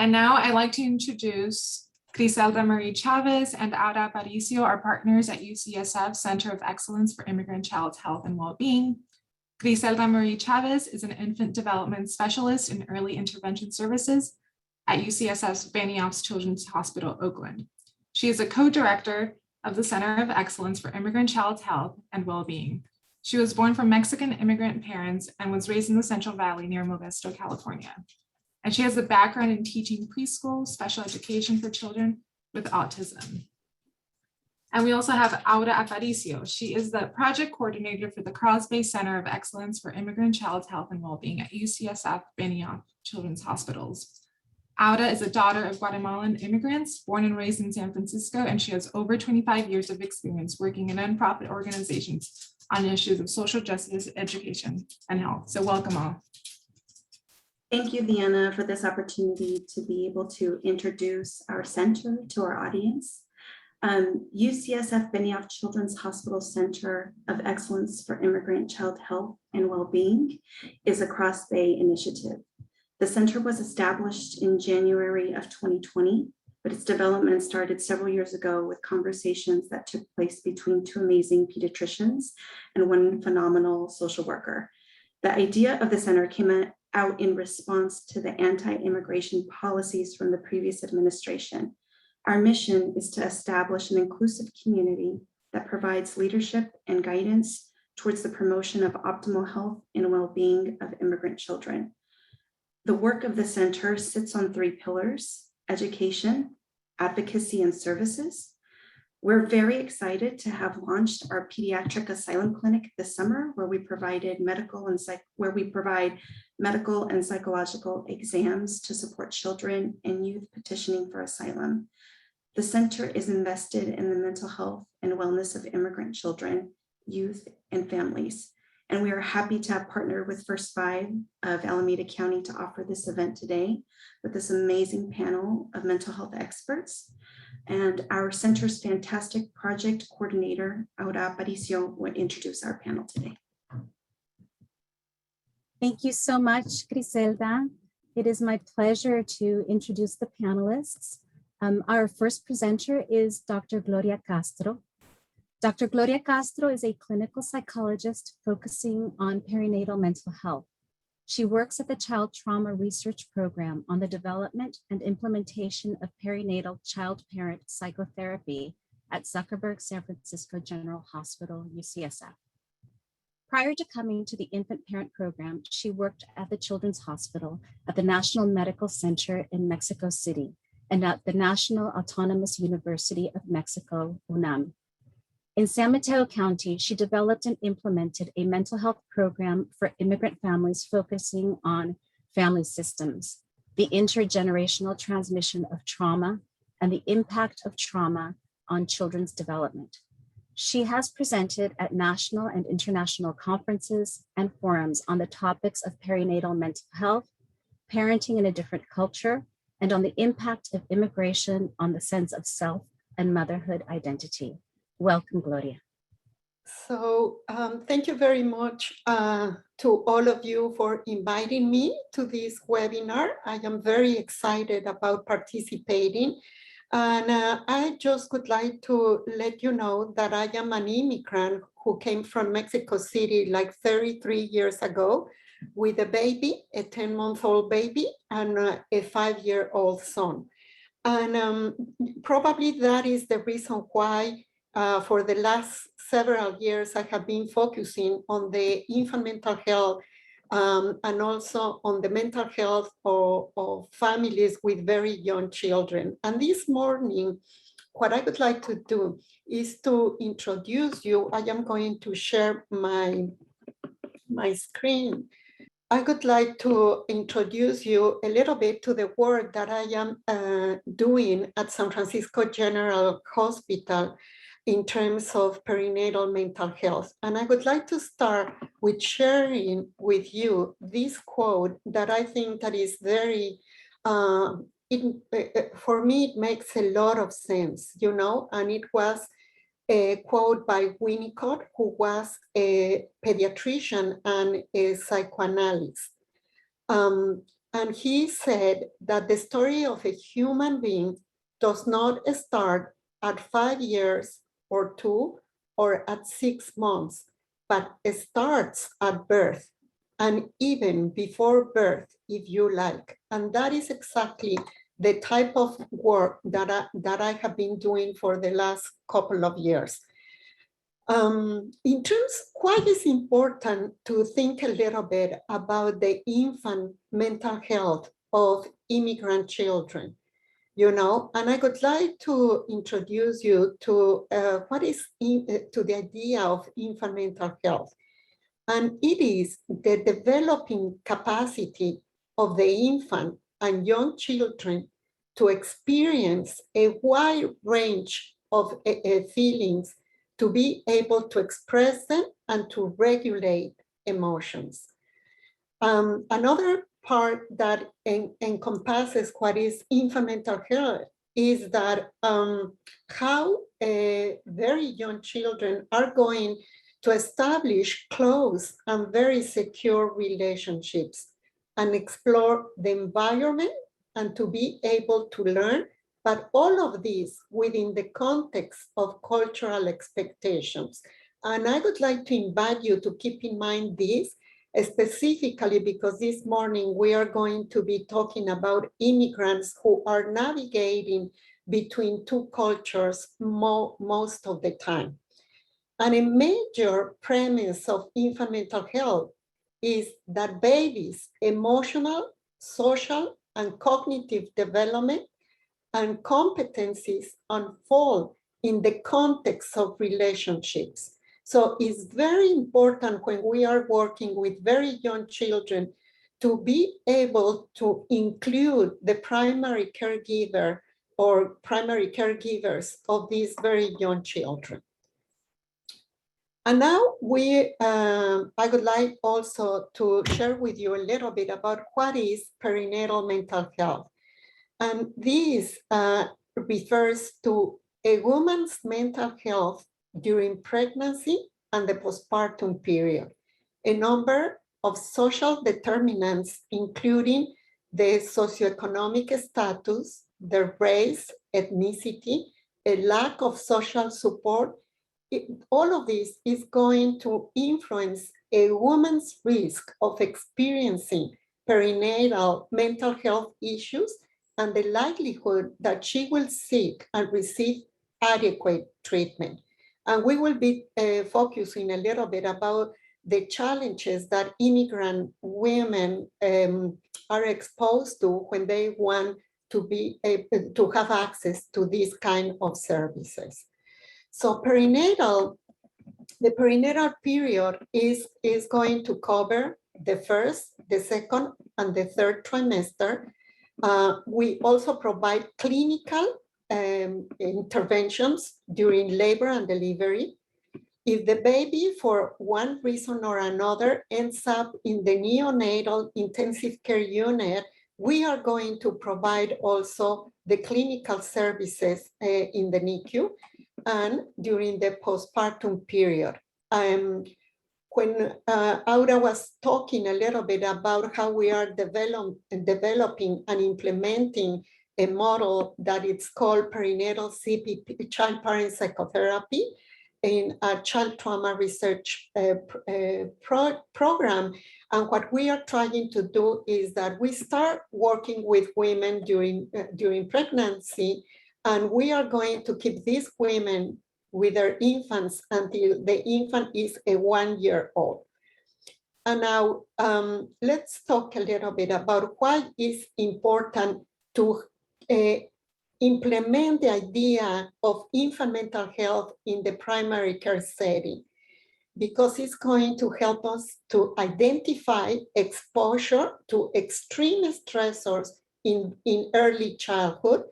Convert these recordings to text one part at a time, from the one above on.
And now I'd like to introduce Griselda Marie Chavez and Aura Aparicio, our partners at UCSF Center of Excellence for Immigrant Child Health and Wellbeing. Griselda Marie Chavez is an infant development specialist in early intervention services at UCSF's Benioff's Children's Hospital, Oakland. She is a co-director of the Center of Excellence for Immigrant Child Health and Wellbeing. She was born from Mexican immigrant parents and was raised in the Central Valley near Modesto, California. And she has a background in teaching preschool, special education for children with autism. And we also have Aura Aparicio. She is the project coordinator for the Crosby Center of Excellence for Immigrant Child Health and Wellbeing at UCSF Benioff Children's Hospitals. Aura is a daughter of Guatemalan immigrants, born and raised in San Francisco, and she has over 25 years of experience working in nonprofit organizations on issues of social justice, education, and health. So welcome all. Thank you, Vienna, for this opportunity to be able to introduce our center to our audience. UCSF Benioff Children's Hospital Center of Excellence for Immigrant Child Health and Wellbeing is a Cross-Bay initiative. The center was established in January of 2020, but its development started several years ago with conversations that took place between two amazing pediatricians and one phenomenal social worker. The idea of the center came out in response to the anti-immigration policies from the previous administration. Our mission is to establish an inclusive community that provides leadership and guidance towards the promotion of optimal health and well-being of immigrant children. The work of the center sits on three pillars: education, advocacy, and services. We're very excited to have launched our pediatric asylum clinic this summer, where we provide medical and psychological exams to support children and youth petitioning for asylum. The center is invested in the mental health and wellness of immigrant children, youth, and families. And we are happy to have partnered with First Five of Alameda County to offer this event today with this amazing panel of mental health experts. And our center's fantastic project coordinator, Aura Aparicio, will introduce our panel today. Thank you so much, Griselda. It is my pleasure to introduce the panelists. Our first presenter is Dr. Gloria Castro. Dr. Gloria Castro is a clinical psychologist focusing on perinatal mental health. She works at the Child Trauma Research Program on the development and implementation of perinatal child-parent psychotherapy at Zuckerberg San Francisco General Hospital, UCSF. Prior to coming to the infant parent program, she worked at the Children's Hospital at the National Medical Center in Mexico City and at the National Autonomous University of Mexico, UNAM. In San Mateo County, she developed and implemented a mental health program for immigrant families focusing on family systems, the intergenerational transmission of trauma, and the impact of trauma on children's development. She has presented at national and international conferences and forums on the topics of perinatal mental health, parenting in a different culture, and on the impact of immigration on the sense of self and motherhood identity. Welcome, Gloria. So thank you very much to all of you for inviting me to this webinar. I am very excited about participating. And I just would like to let you know that I am an immigrant who came from Mexico City like 33 years ago with a baby, a 10-month-old baby, and a 5-year-old son. And probably that is the reason why for the last several years, I have been focusing on the infant mental health and also on the mental health of families with very young children. And this morning, what I would like to do is to introduce you. I am going to share my screen. I would like to introduce you a little bit to the work that I am doing at San Francisco General Hospital in terms of perinatal mental health. And I would like to start with sharing with you this quote that I think that is very, for me, it makes a lot of sense, you know, and it was a quote by Winnicott, who was a pediatrician and a psychoanalyst. And he said that the story of a human being does not start at 5 years or 2 or at 6 months, but it starts at birth and even before birth, if you like. And that is exactly the type of work that I have been doing for the last couple of years. In terms, why it's important to think a little bit about the infant mental health of immigrant children, you know, and I would like to introduce you to to the idea of infant mental health. And it is the developing capacity of the infant and young children to experience a wide range of feelings, to be able to express them and to regulate emotions. Another part that encompasses what is infant mental health is that how very young children are going to establish close and very secure relationships and explore the environment and to be able to learn, but all of this within the context of cultural expectations. And I would like to invite you to keep in mind this, specifically because this morning we are going to be talking about immigrants who are navigating between two cultures most of the time. And a major premise of infant mental health is that babies' emotional, social, and cognitive development and competencies unfold in the context of relationships. So it's very important when we are working with very young children to be able to include the primary caregiver or primary caregivers of these very young children. And now I would like also to share with you a little bit about what is perinatal mental health. And this refers to a woman's mental health during pregnancy and the postpartum period. A number of social determinants, including the socioeconomic status, their race, ethnicity, a lack of social support, all of this is going to influence a woman's risk of experiencing perinatal mental health issues and the likelihood that she will seek and receive adequate treatment. And we will be focusing a little bit about the challenges that immigrant women are exposed to when they want to be able to have access to these kind of services. So the perinatal period is going to cover the first, the second, and the third trimester. We also provide clinical interventions during labor and delivery. If the baby, for one reason or another, ends up in the neonatal intensive care unit, we are going to provide also the clinical services in the NICU and during the postpartum period. When Aura was talking a little bit about how we are developing and implementing a model that it's called perinatal CPP, child parent psychotherapy, in a child trauma research program. And what we are trying to do is that we start working with women during pregnancy, and we are going to keep these women with their infants until the infant is 1 year old. And now let's talk a little bit about why it's important to implement the idea of infant mental health in the primary care setting, because it's going to help us to identify exposure to extreme stressors in early childhood.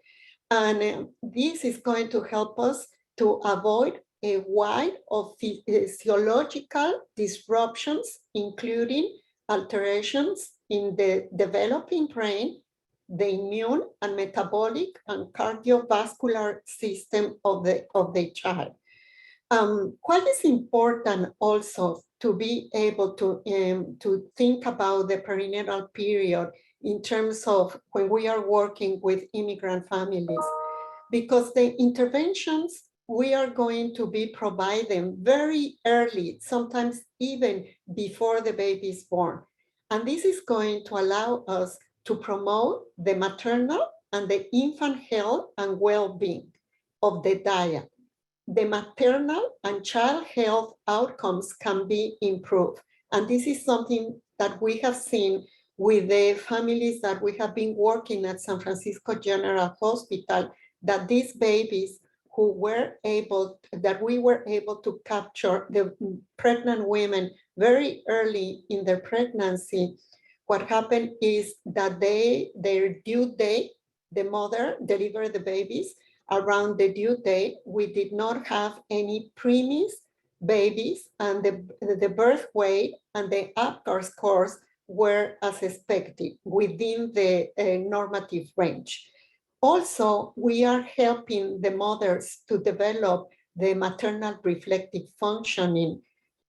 And this is going to help us to avoid a wide of physiological disruptions, including alterations in the developing brain, the immune and metabolic and cardiovascular system of the child. What is important also to be able to think about the perinatal period in terms of when we are working with immigrant families, because the interventions we are going to be providing very early, sometimes even before the baby is born. And this is going to allow us to promote the maternal and the infant health and well-being of the diet. The maternal and child health outcomes can be improved. And this is something that we have seen with the families that we have been working at San Francisco General Hospital, that these babies who were able, that we were able to capture the pregnant women very early in their pregnancy, what happened is that their due date, the mother delivered the babies around the due date. We did not have any preemies babies, and the birth weight and the APGAR scores were as expected within the normative range. Also, we are helping the mothers to develop the maternal reflective functioning.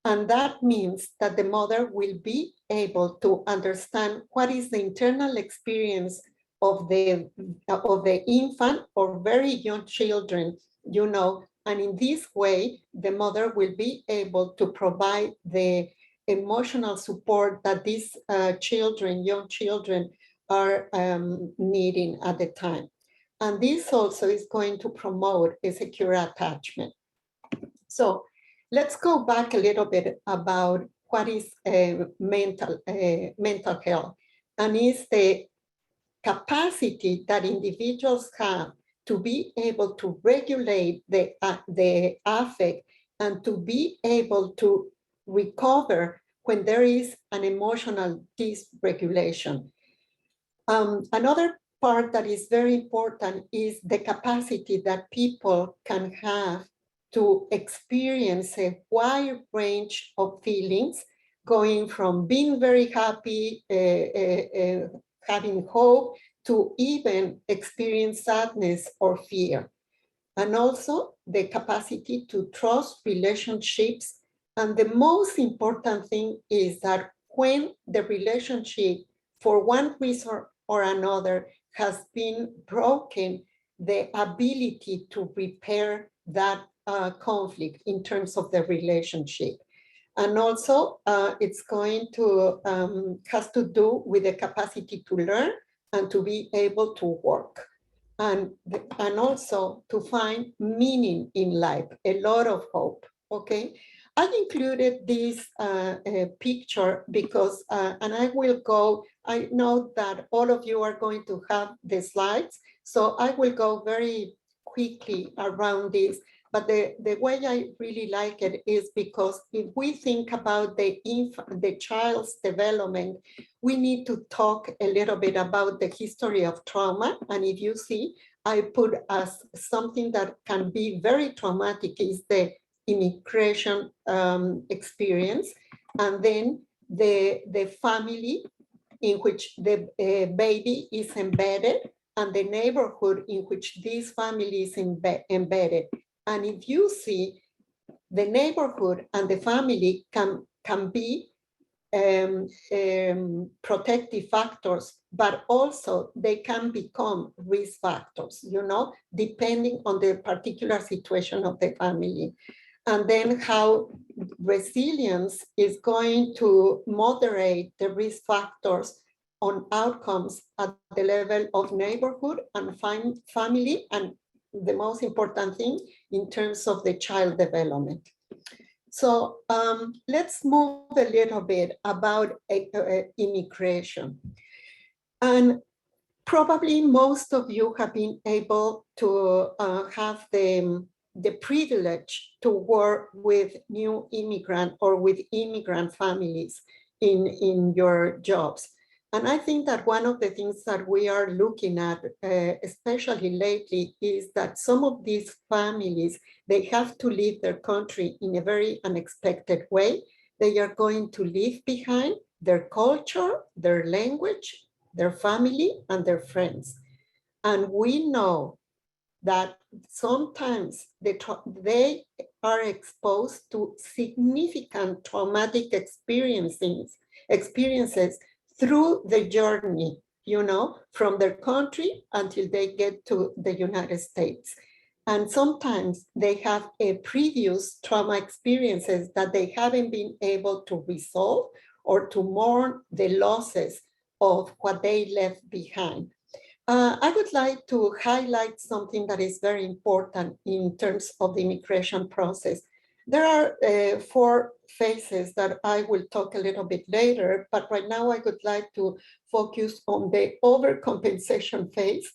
And that means that the mother will be able to understand what is the internal experience of the infant or very young children, you know, and in this way, the mother will be able to provide the emotional support that these young children are needing at the time. And this also is going to promote a secure attachment. So let's go back a little bit about what is mental health, and is the capacity that individuals have to be able to regulate the affect and to be able to recover when there is an emotional dysregulation. Another part that is very important is the capacity that people can have to experience a wide range of feelings, going from being very happy, having hope, to even experience sadness or fear. And also the capacity to trust relationships. And the most important thing is that when the relationship, for one reason or another, has been broken, the ability to repair that conflict in terms of the relationship. And also it's going to, has to do with the capacity to learn and to be able to work. And also to find meaning in life, a lot of hope, okay? I included this picture because, and I will go, I know that all of you are going to have the slides, so I will go very quickly around this. But the way I really like it is because if we think about the child's development, we need to talk a little bit about the history of trauma. And if you see, I put as something that can be very traumatic is the immigration experience, and then the family in which the baby is embedded, and the neighborhood in which this family is embedded. And if you see, the neighborhood and the family can be protective factors, but also they can become risk factors, you know, depending on the particular situation of the family. And then how resilience is going to moderate the risk factors on outcomes at the level of neighborhood and family, and the most important thing in terms of the child development. So let's move a little bit about immigration. And probably most of you have been able to have the privilege to work with new immigrant or with immigrant families in your jobs. And I think that one of the things that we are looking at, especially lately, is that some of these families, they have to leave their country in a very unexpected way. They are going to leave behind their culture, their language, their family, and their friends. And we know that sometimes they are exposed to significant traumatic experiences through the journey from their country until they get to the United States. And sometimes they have a previous trauma experiences that they haven't been able to resolve or to mourn the losses of what they left behind. I would like to highlight something that is very important in terms of the immigration process. There are 4 phases that I will talk a little bit later, but right now I would like to focus on the overcompensation phase.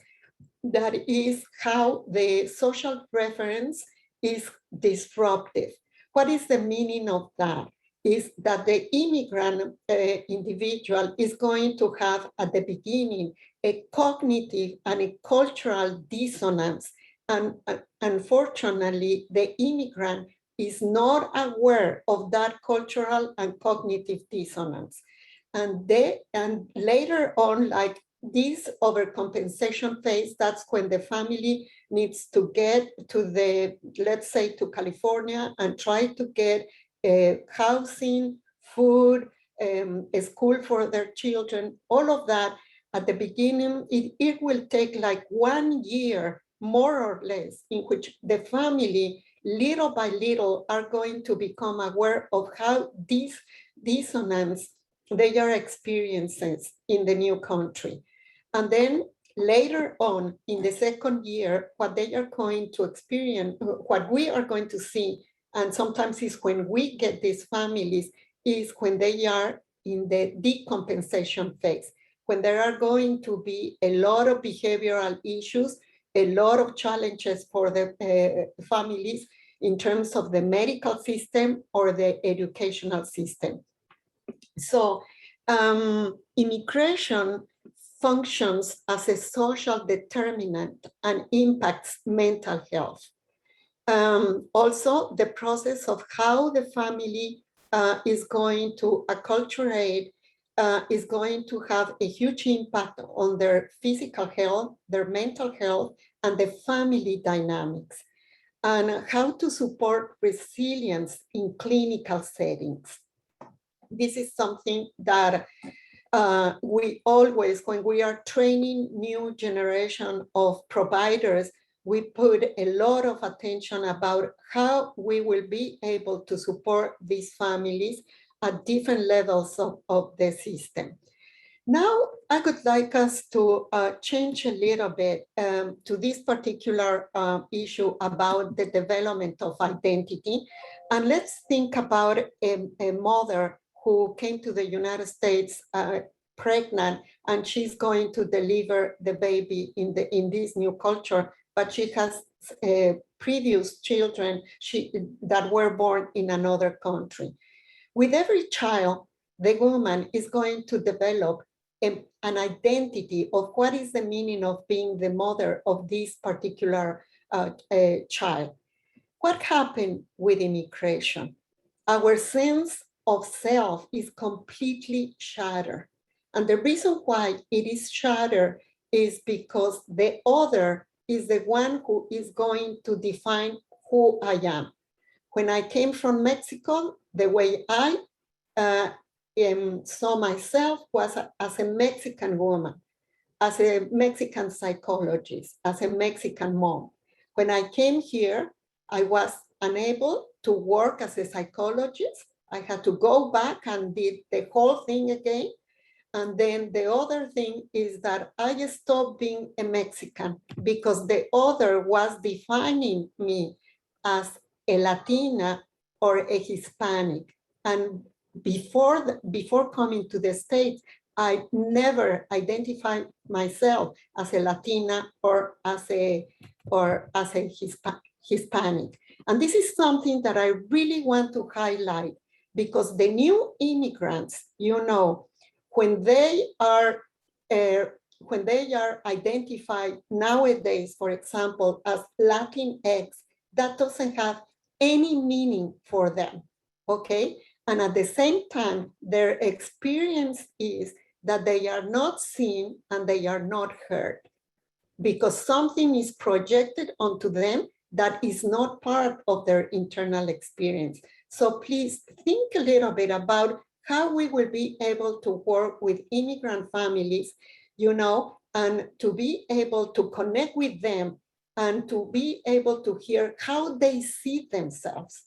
That is how the social reference is disruptive. What is the meaning of that? Is that the immigrant individual is going to have at the beginning a cognitive and a cultural dissonance. And unfortunately, the immigrant is not aware of that cultural and cognitive dissonance. And later on, like this overcompensation phase, that's when the family needs to get to let's say to California and try to get housing, food, a school for their children, all of that. At the beginning, it will take like 1 year, more or less, in which the family, little by little, are going to become aware of how this dissonance they are experiencing in the new country. And then later on, in the second year, what they are going to experience, what we are going to see, and sometimes is when we get these families, is when they are in the decompensation phase, when there are going to be a lot of behavioral issues, a lot of challenges for the families in terms of the medical system or the educational system. So immigration functions as a social determinant and impacts mental health. Also, the process of how the family is going to acculturate is going to have a huge impact on their physical health, their mental health, and the family dynamics, and how to support resilience in clinical settings. This is something that we always, when we are training new generation of providers, we put a lot of attention about how we will be able to support these families at different levels of the system. Now, I would like us to change a little bit to this particular issue about the development of identity. And let's think about a mother who came to the United States pregnant, and she's going to deliver the baby in this new culture, but she has previous children that were born in another country. With every child, the woman is going to develop an identity of what is the meaning of being the mother of this particular child. What happened with immigration? Our sense of self is completely shattered. And the reason why it is shattered is because the other is the one who is going to define who I am. When I came from Mexico, the way I saw myself was as a Mexican woman, as a Mexican psychologist, as a Mexican mom. When I came here, I was unable to work as a psychologist. I had to go back and did the whole thing again. And then the other thing is that I stopped being a Mexican because the other was defining me as a Latina or a Hispanic. And before coming to the States, I never identified myself as a Latina or as a Hispanic. And this is something that I really want to highlight, because the new immigrants, when they are identified nowadays, for example, as Latinx, that doesn't have any meaning for them, okay? And at the same time, their experience is that they are not seen and they are not heard, because something is projected onto them that is not part of their internal experience. So please think a little bit about how we will be able to work with immigrant families and to be able to connect with them and to be able to hear how they see themselves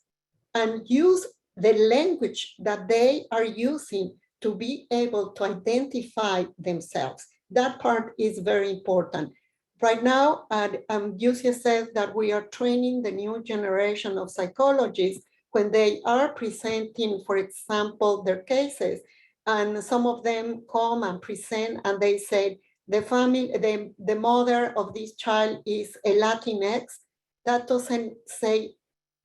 and use the language that they are using to be able to identify themselves. That part is very important. Right now at UCSF that we are training the new generation of psychologists when they are presenting, for example, their cases, and some of them come and present and they say, the mother of this child is a Latinx. That doesn't say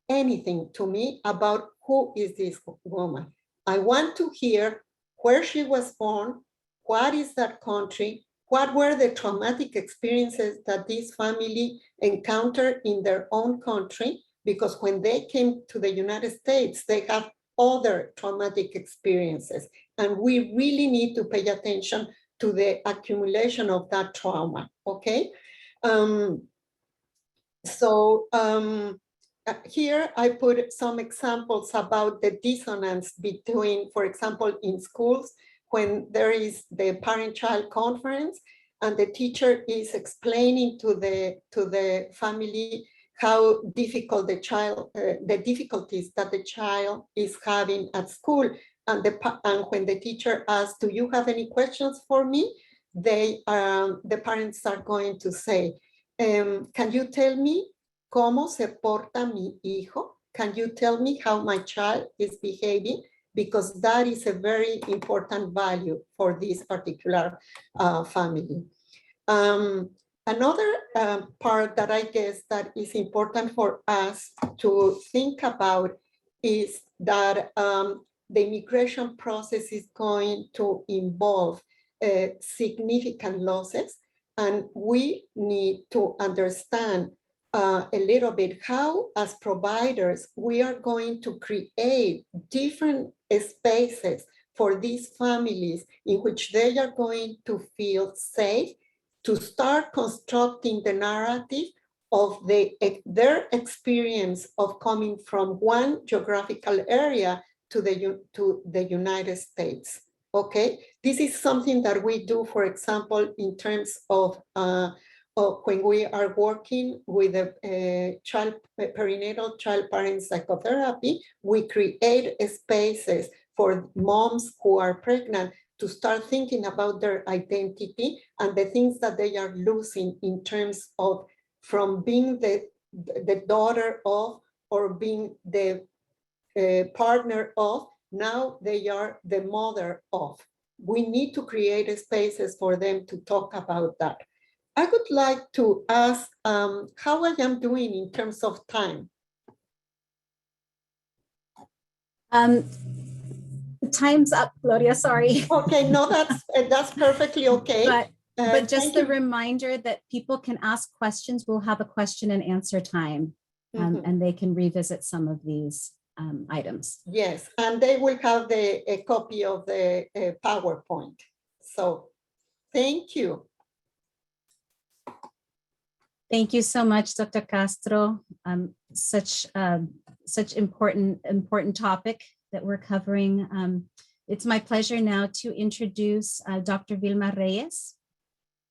anything to me about who is this woman. I want to hear where she was born, what is that country, what were the traumatic experiences that this family encountered in their own country, because when they came to the United States, they have other traumatic experiences. And we really need to pay attention to the accumulation of that trauma, okay? Here I put some examples about the dissonance between, for example, in schools, when there is the parent-child conference and the teacher is explaining to the family how difficult the difficulties that the child is having at school. And when the teacher asks, do you have any questions for me? The parents are going to say, can you tell me cómo se porta mi hijo? Can you tell me how my child is behaving? Because that is a very important value for this particular family. Another part that I guess that is important for us to think about is that the immigration process is going to involve significant losses, and we need to understand a little bit how, as providers, we are going to create different spaces for these families in which they are going to feel safe, to start constructing the narrative of their experience of coming from one geographical area to the United States, okay? This is something that we do, for example, in terms of when we are working with a perinatal child-parent psychotherapy. We create spaces for moms who are pregnant to start thinking about their identity and the things that they are losing in terms of from being the daughter of or being the partner of, now they are the mother of. We need to create spaces for them to talk about that. I would like to ask how I am doing in terms of time. Time's up, Gloria, sorry. Okay, no, that's perfectly okay. But just a reminder that people can ask questions. We'll have a question and answer time, and they can revisit some of these items. Yes, and they will have a copy of the PowerPoint. So thank you. Thank you so much, Dr. Castro. Such important topic that we're covering. It's my pleasure now to introduce Dr. Vilma Reyes.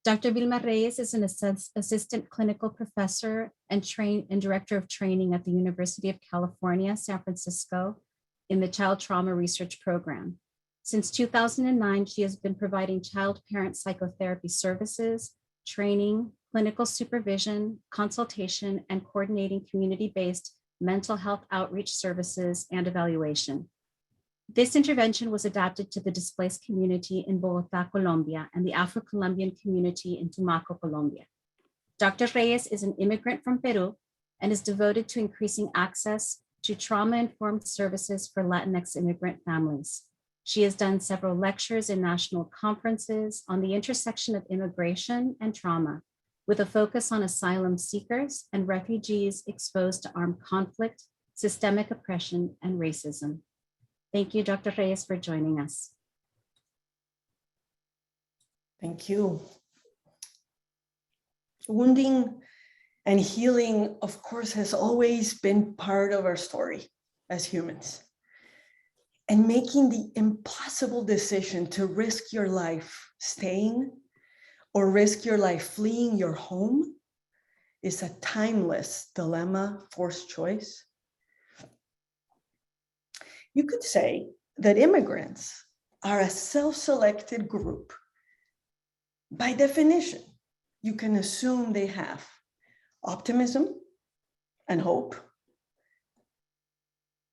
Dr. Vilma Reyes is an assistant clinical professor and director of training at the University of California, San Francisco in the Child Trauma Research Program. Since 2009, she has been providing child-parent psychotherapy services, training, clinical supervision, consultation, and coordinating community-based mental health outreach services and evaluation. This intervention was adapted to the displaced community in Bogotá, Colombia, and the Afro-Colombian community in Tumaco, Colombia. Dr. Reyes is an immigrant from Peru and is devoted to increasing access to trauma-informed services for Latinx immigrant families. She has done several lectures in national conferences on the intersection of immigration and trauma, with a focus on asylum seekers and refugees exposed to armed conflict, systemic oppression, and racism. Thank you, Dr. Reyes, for joining us. Thank you. Wounding and healing, of course, has always been part of our story as humans. And making the impossible decision to risk your life staying or risk your life fleeing your home is a timeless dilemma, forced choice. You could say that immigrants are a self-selected group. By definition, you can assume they have optimism and hope.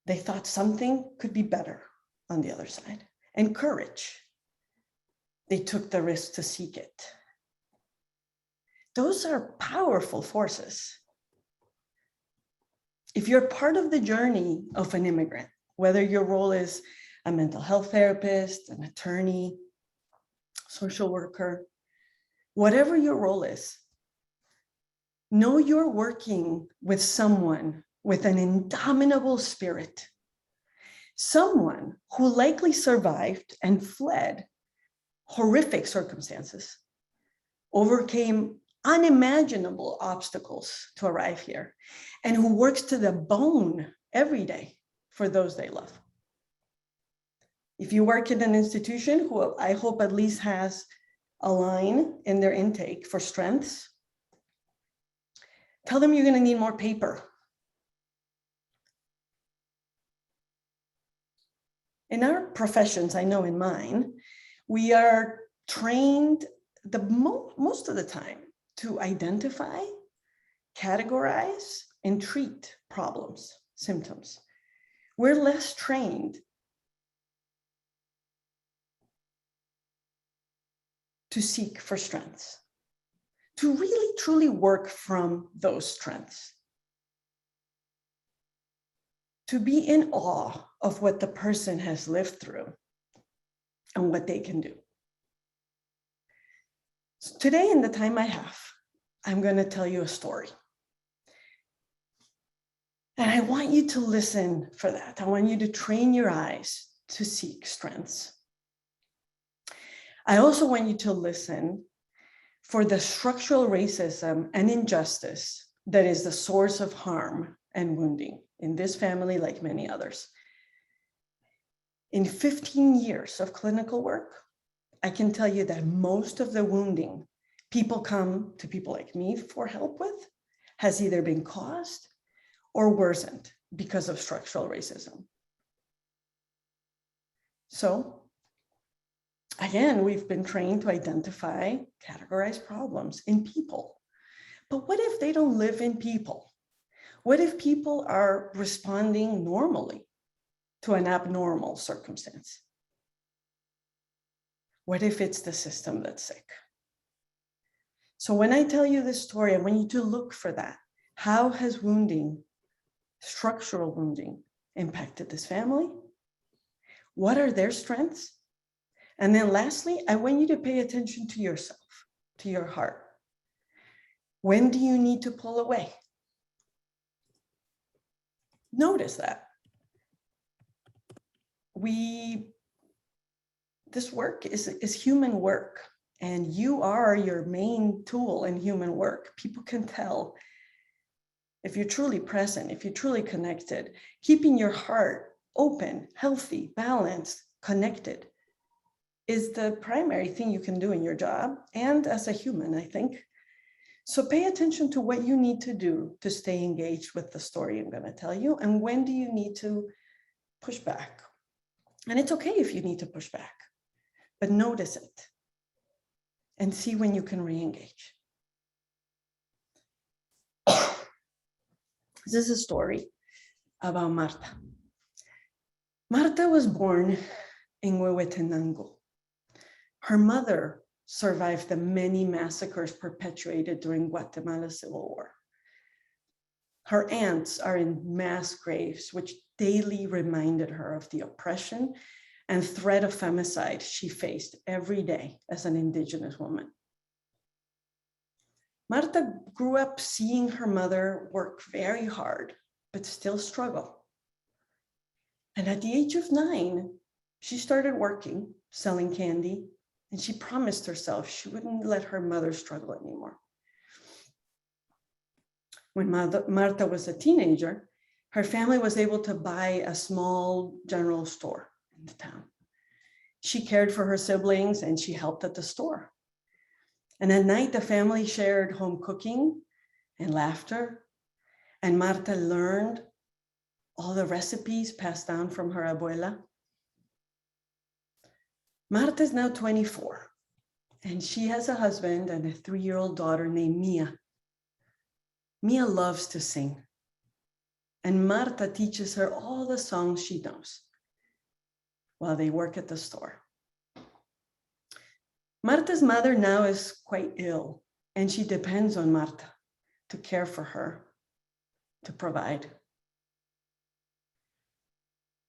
They thought something could be better on the other side, and courage. They took the risk to seek it. Those are powerful forces. If you're part of the journey of an immigrant, whether your role is a mental health therapist, an attorney, social worker, whatever your role is, know you're working with someone with an indomitable spirit, someone who likely survived and fled horrific circumstances, overcame unimaginable obstacles to arrive here, and who works to the bone every day for those they love. If you work in an institution who I hope at least has a line in their intake for strengths, tell them you're going to need more paper. In our professions, I know in mine, we are trained most of the time to identify, categorize, and treat problems, symptoms. We're less trained to seek for strengths, to really truly work from those strengths, to be in awe of what the person has lived through and what they can do. So today, in the time I have, I'm going to tell you a story. And I want you to listen for that. I want you to train your eyes to seek strengths. I also want you to listen for the structural racism and injustice that is the source of harm and wounding in this family, like many others. In 15 years of clinical work, I can tell you that most of the wounding people come to people like me for help with has either been caused or worsened because of structural racism. So, again, we've been trained to identify, categorize problems in people. But what if they don't live in people? What if people are responding normally to an abnormal circumstance? What if it's the system that's sick? So when I tell you this story, I want you to look for that. How has wounding, structural wounding, impacted this family? What are their strengths? And then lastly, I want you to pay attention to yourself, to your heart. When do you need to pull away? Notice that. This work is human work, and you are your main tool in human work. People can tell if you're truly present, if you're truly connected. Keeping your heart open, healthy, balanced, connected is the primary thing you can do in your job and as a human, I think. So pay attention to what you need to do to stay engaged with the story I'm going to tell you, and when do you need to push back. And it's okay if you need to push back, but notice it and see when you can re-engage. This is a story about Marta. Marta was born in Huehuetenango. Her mother survived the many massacres perpetuated during Guatemala's Civil War. Her aunts are in mass graves, which daily reminded her of the oppression and threat of femicide she faced every day as an indigenous woman. Marta grew up seeing her mother work very hard, but still struggle. And at the age of 9, she started working, selling candy, and she promised herself she wouldn't let her mother struggle anymore. When Marta was a teenager, her family was able to buy a small general store in the town. She cared for her siblings and she helped at the store. And at night, the family shared home cooking and laughter. And Marta learned all the recipes passed down from her abuela. Marta is now 24, and she has a husband and a 3-year-old daughter named Mia. Mia loves to sing, and Marta teaches her all the songs she knows while they work at the store. Marta's mother now is quite ill, and she depends on Marta to care for her, to provide.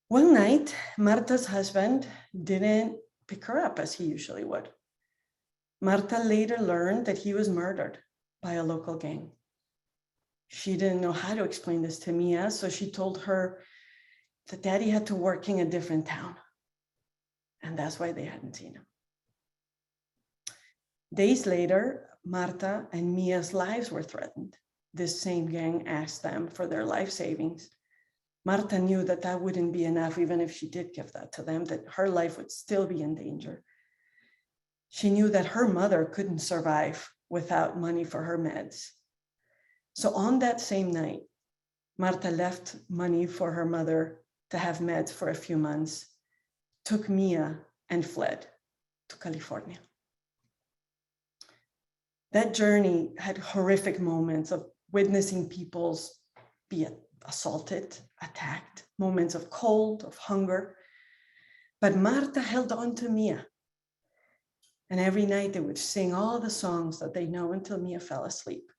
One night, Marta's husband didn't pick her up as he usually would. Marta later learned that he was murdered by a local gang. She didn't know how to explain this to Mia, so she told her that Daddy had to work in a different town, and that's why they hadn't seen him. Days later, Marta and Mia's lives were threatened. This same gang asked them for their life savings. Marta knew that that wouldn't be enough, even if she did give that to them, that her life would still be in danger. She knew that her mother couldn't survive without money for her meds. So on that same night, Marta left money for her mother to have meds for a few months, took Mia, and fled to California. That journey had horrific moments of witnessing people's be assaulted, attacked, moments of cold, of hunger. But Marta held on to Mia. And every night they would sing all the songs that they know until Mia fell asleep.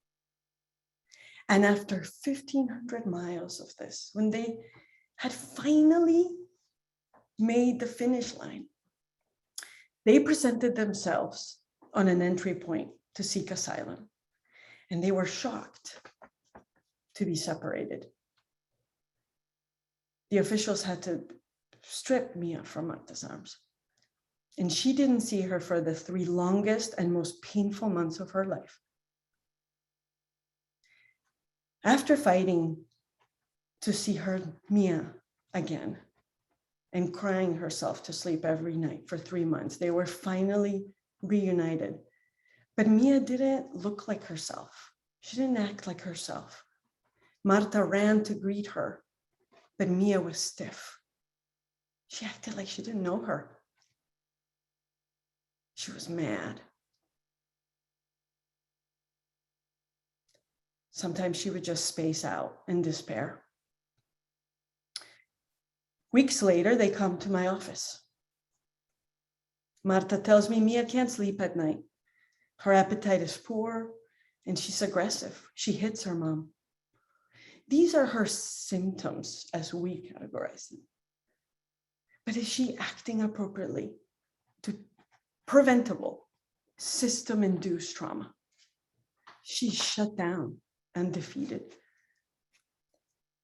And after 1,500 miles of this, when they had finally made the finish line, they presented themselves on an entry point to seek asylum. And they were shocked to be separated. The officials had to strip Mia from Marta's arms. And she didn't see her for the 3 longest and most painful months of her life. After fighting to see her, Mia, again, and crying herself to sleep every night for 3 months, they were finally reunited. But Mia didn't look like herself. She didn't act like herself. Marta ran to greet her, but Mia was stiff. She acted like she didn't know her. She was mad. Sometimes she would just space out in despair. Weeks later, they come to my office. Marta tells me Mia can't sleep at night. Her appetite is poor, and she's aggressive. She hits her mom. These are her symptoms as we categorize them. But is she acting appropriately to preventable, system-induced trauma? She's shut down and defeated.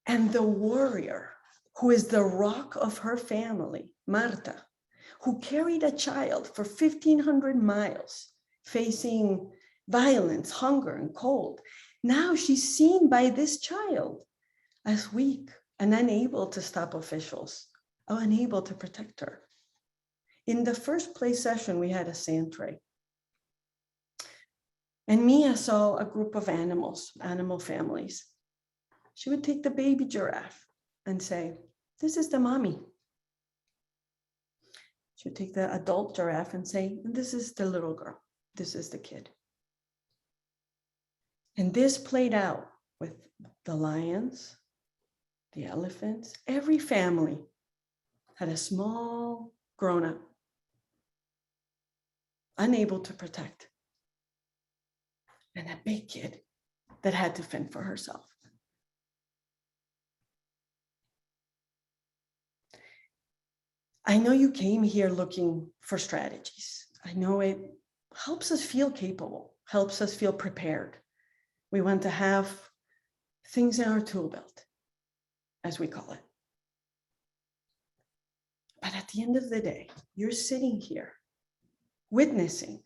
And the warrior, who is the rock of her family, Marta, who carried a child for 1,500 miles, facing violence, hunger, and cold, now she's seen by this child as weak and unable to stop officials, or unable to protect her. In the first play session, we had a sand tray. And Mia saw a group of animals, animal families. She would take the baby giraffe and say, "This is the mommy." She would take the adult giraffe and say, "This is the little girl. This is the kid." And this played out with the lions, the elephants. Every family had a small grown-up, unable to protect, and a big kid that had to fend for herself. I know you came here looking for strategies. I know it helps us feel capable, helps us feel prepared. We want to have things in our tool belt, as we call it. But at the end of the day, you're sitting here witnessing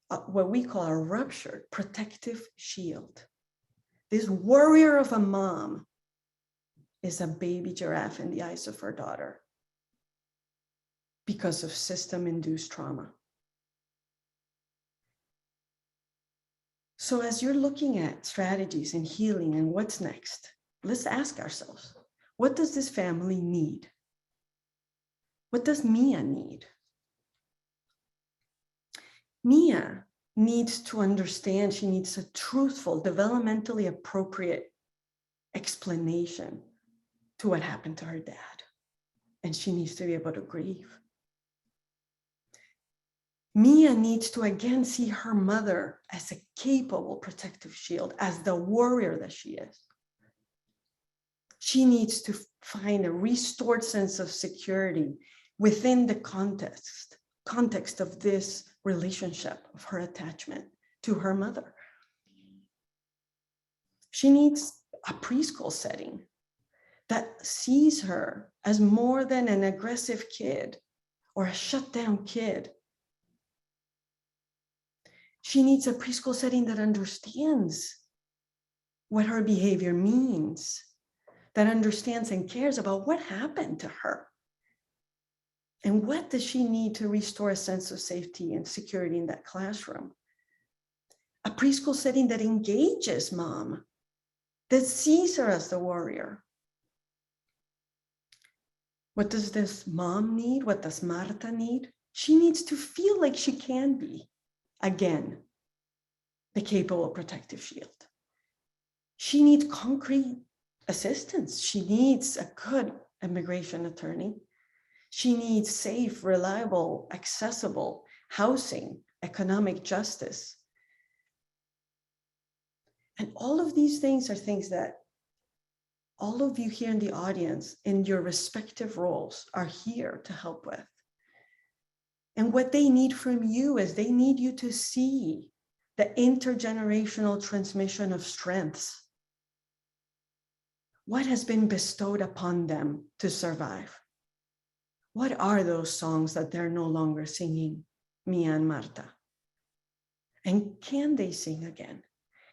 what we call a ruptured protective shield. This warrior of a mom is a baby giraffe in the eyes of her daughter because of system-induced trauma. So as you're looking at strategies and healing and what's next, let's ask ourselves, what does this family need? What does Mia need? Mia needs to understand, she needs a truthful, developmentally appropriate explanation to what happened to her dad. And she needs to be able to grieve. Mia needs to again see her mother as a capable protective shield, as the warrior that she is. She needs to find a restored sense of security within the context of this relationship, of her attachment to her mother. She needs a preschool setting that sees her as more than an aggressive kid or a shut down kid. She needs a preschool setting that understands what her behavior means, that understands and cares about what happened to her. And what does she need to restore a sense of safety and security in that classroom? A preschool setting that engages mom, that sees her as the warrior. What does this mom need? What does Marta need? She needs to feel like she can be, again, the capable protective shield. She needs concrete assistance. She needs a good immigration attorney. She needs safe, reliable, accessible housing, economic justice. And all of these things are things that all of you here in the audience, in your respective roles, are here to help with. And what they need from you is they need you to see the intergenerational transmission of strengths. What has been bestowed upon them to survive? What are those songs that they're no longer singing, Mia and Marta? And can they sing again?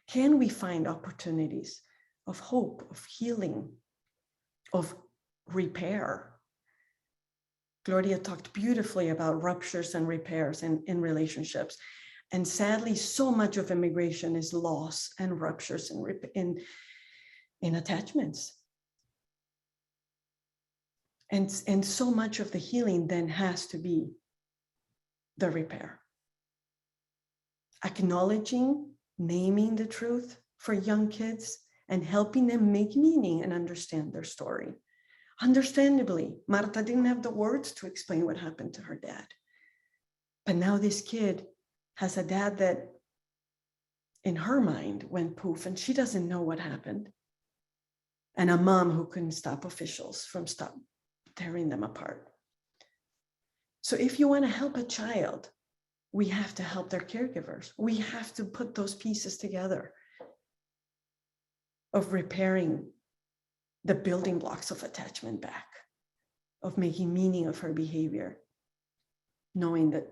Can we find opportunities of hope, of healing, of repair? Gloria talked beautifully about ruptures and repairs in relationships. And sadly, so much of immigration is loss and ruptures in attachments. And so much of the healing then has to be the repair. Acknowledging, naming the truth for young kids and helping them make meaning and understand their story. Understandably, Marta didn't have the words to explain what happened to her dad. But now this kid has a dad that in her mind went poof and she doesn't know what happened. And a mom who couldn't stop officials from tearing them apart. So if you want to help a child, we have to help their caregivers. We have to put those pieces together of repairing the building blocks of attachment back, of making meaning of her behavior, knowing that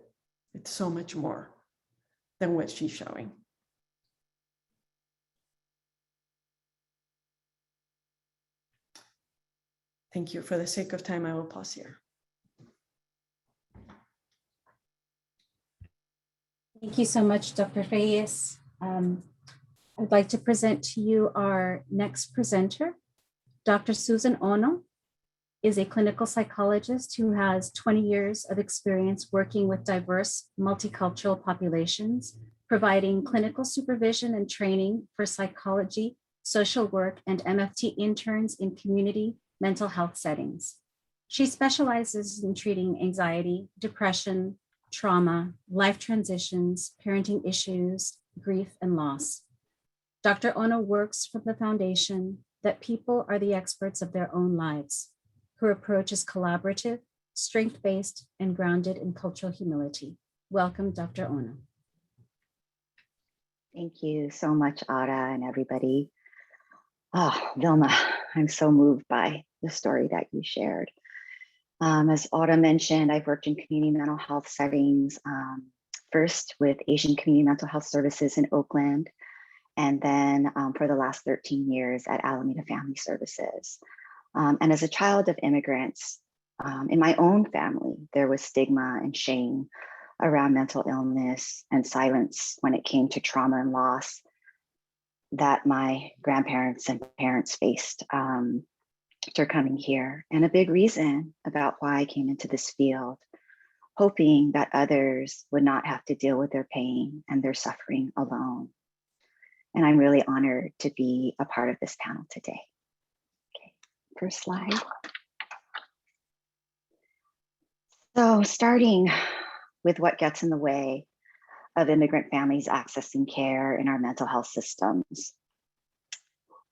it's so much more than what she's showing. Thank you. For the sake of time, I will pause here. Thank you so much, Dr. Reyes. I'd like to present to you our next presenter. Dr. Susan Ono is a clinical psychologist who has 20 years of experience working with diverse multicultural populations, providing clinical supervision and training for psychology, social work, and MFT interns in community mental health settings. She specializes in treating anxiety, depression, trauma, life transitions, parenting issues, grief, and loss. Dr. Ono works from the foundation that people are the experts of their own lives. Her approach is collaborative, strength-based, and grounded in cultural humility. Welcome, Dr. Ono. Thank you so much, Ada, and everybody. Vilma, I'm so moved by the story that you shared. As Ada mentioned, I've worked in community mental health settings, first with Asian Community Mental Health Services in Oakland, and then for the last 13 years at Alameda Family Services. And as a child of immigrants, in my own family, there was stigma and shame around mental illness and silence when it came to trauma and loss that my grandparents and parents faced after coming here, and a big reason about why I came into this field, hoping that others would not have to deal with their pain and their suffering alone. And I'm really honored to be a part of this panel today. Okay, first slide. So starting with what gets in the way of immigrant families accessing care in our mental health systems.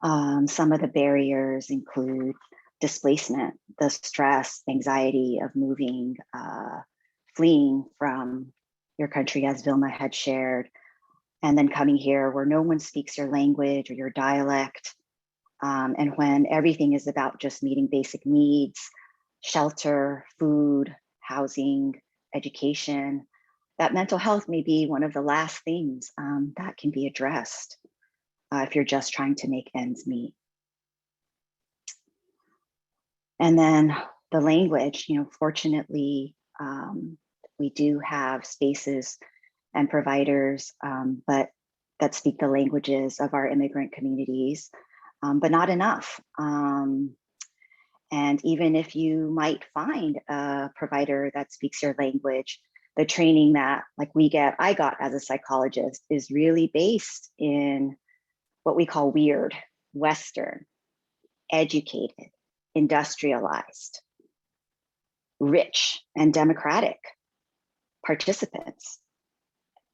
Some of the barriers include displacement, the stress, anxiety of moving, fleeing from your country, as Vilma had shared, and then coming here where no one speaks your language or your dialect, and when everything is about just meeting basic needs, shelter, food, housing, education, that mental health may be one of the last things that can be addressed if you're just trying to make ends meet. And then the language, fortunately, we do have spaces and providers, but that speak the languages of our immigrant communities, but not enough. And even if you might find a provider that speaks your language, the training that I got as a psychologist is really based in what we call weird, Western, educated, industrialized, rich, and democratic participants.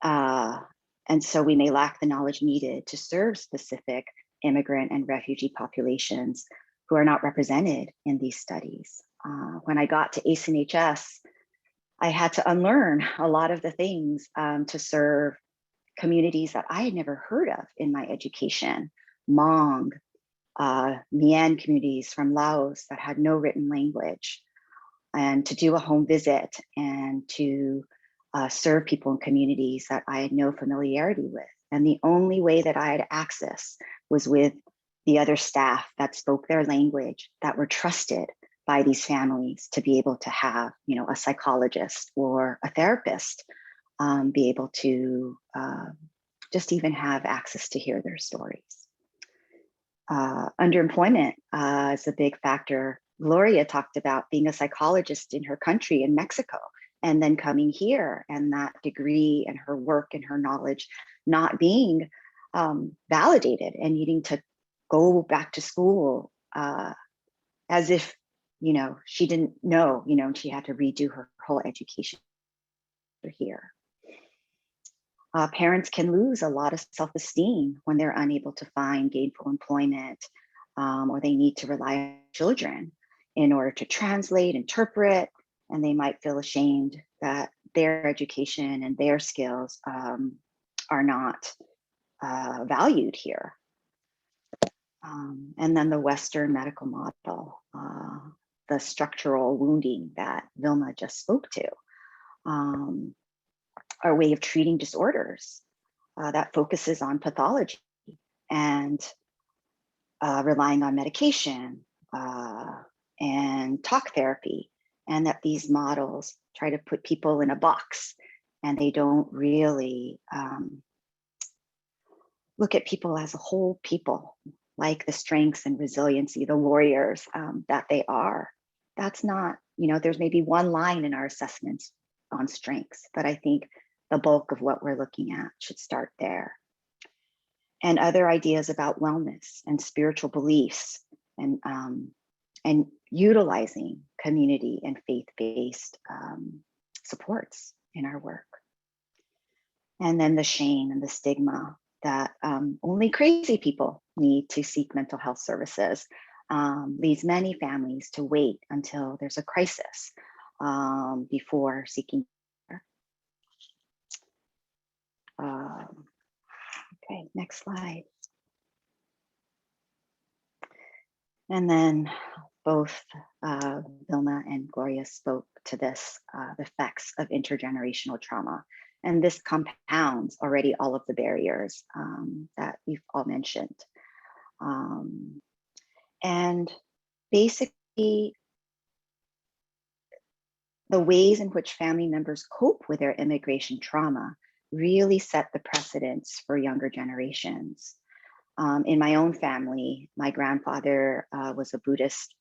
And so we may lack the knowledge needed to serve specific immigrant and refugee populations who are not represented in these studies. When I got to ACE and HS, I had to unlearn a lot of the things to serve communities that I had never heard of in my education. Hmong, Mien communities from Laos that had no written language, and to do a home visit and to serve people in communities that I had no familiarity with. And the only way that I had access was with the other staff that spoke their language, that were trusted by these families to be able to have, a psychologist or a therapist be able to just even have access to hear their stories. Underemployment is a big factor. Gloria talked about being a psychologist in her country in Mexico, and then coming here, and that degree and her work and her knowledge not being validated, and needing to go back to school as if, she didn't know, and she had to redo her whole education here. Parents can lose a lot of self-esteem when they're unable to find gainful employment, or they need to rely on children in order to translate, interpret, and they might feel ashamed that their education and their skills are not valued here. And then the Western medical model, the structural wounding that Vilma just spoke to, our way of treating disorders that focuses on pathology and relying on medication and talk therapy, and that these models try to put people in a box, and they don't really look at people as a whole people, like the strengths and resiliency, the warriors that they are. That's not, there's maybe one line in our assessments on strengths, but I think the bulk of what we're looking at should start there. And other ideas about wellness and spiritual beliefs, and utilizing community and faith-based supports in our work. And then the shame and the stigma that only crazy people need to seek mental health services leads many families to wait until there's a crisis before seeking care. Okay, next slide. And then both Vilma and Gloria spoke to this, the effects of intergenerational trauma. And this compounds already all of the barriers that we've all mentioned. And basically, the ways in which family members cope with their immigration trauma really set the precedents for younger generations. In my own family, my grandfather was a Buddhist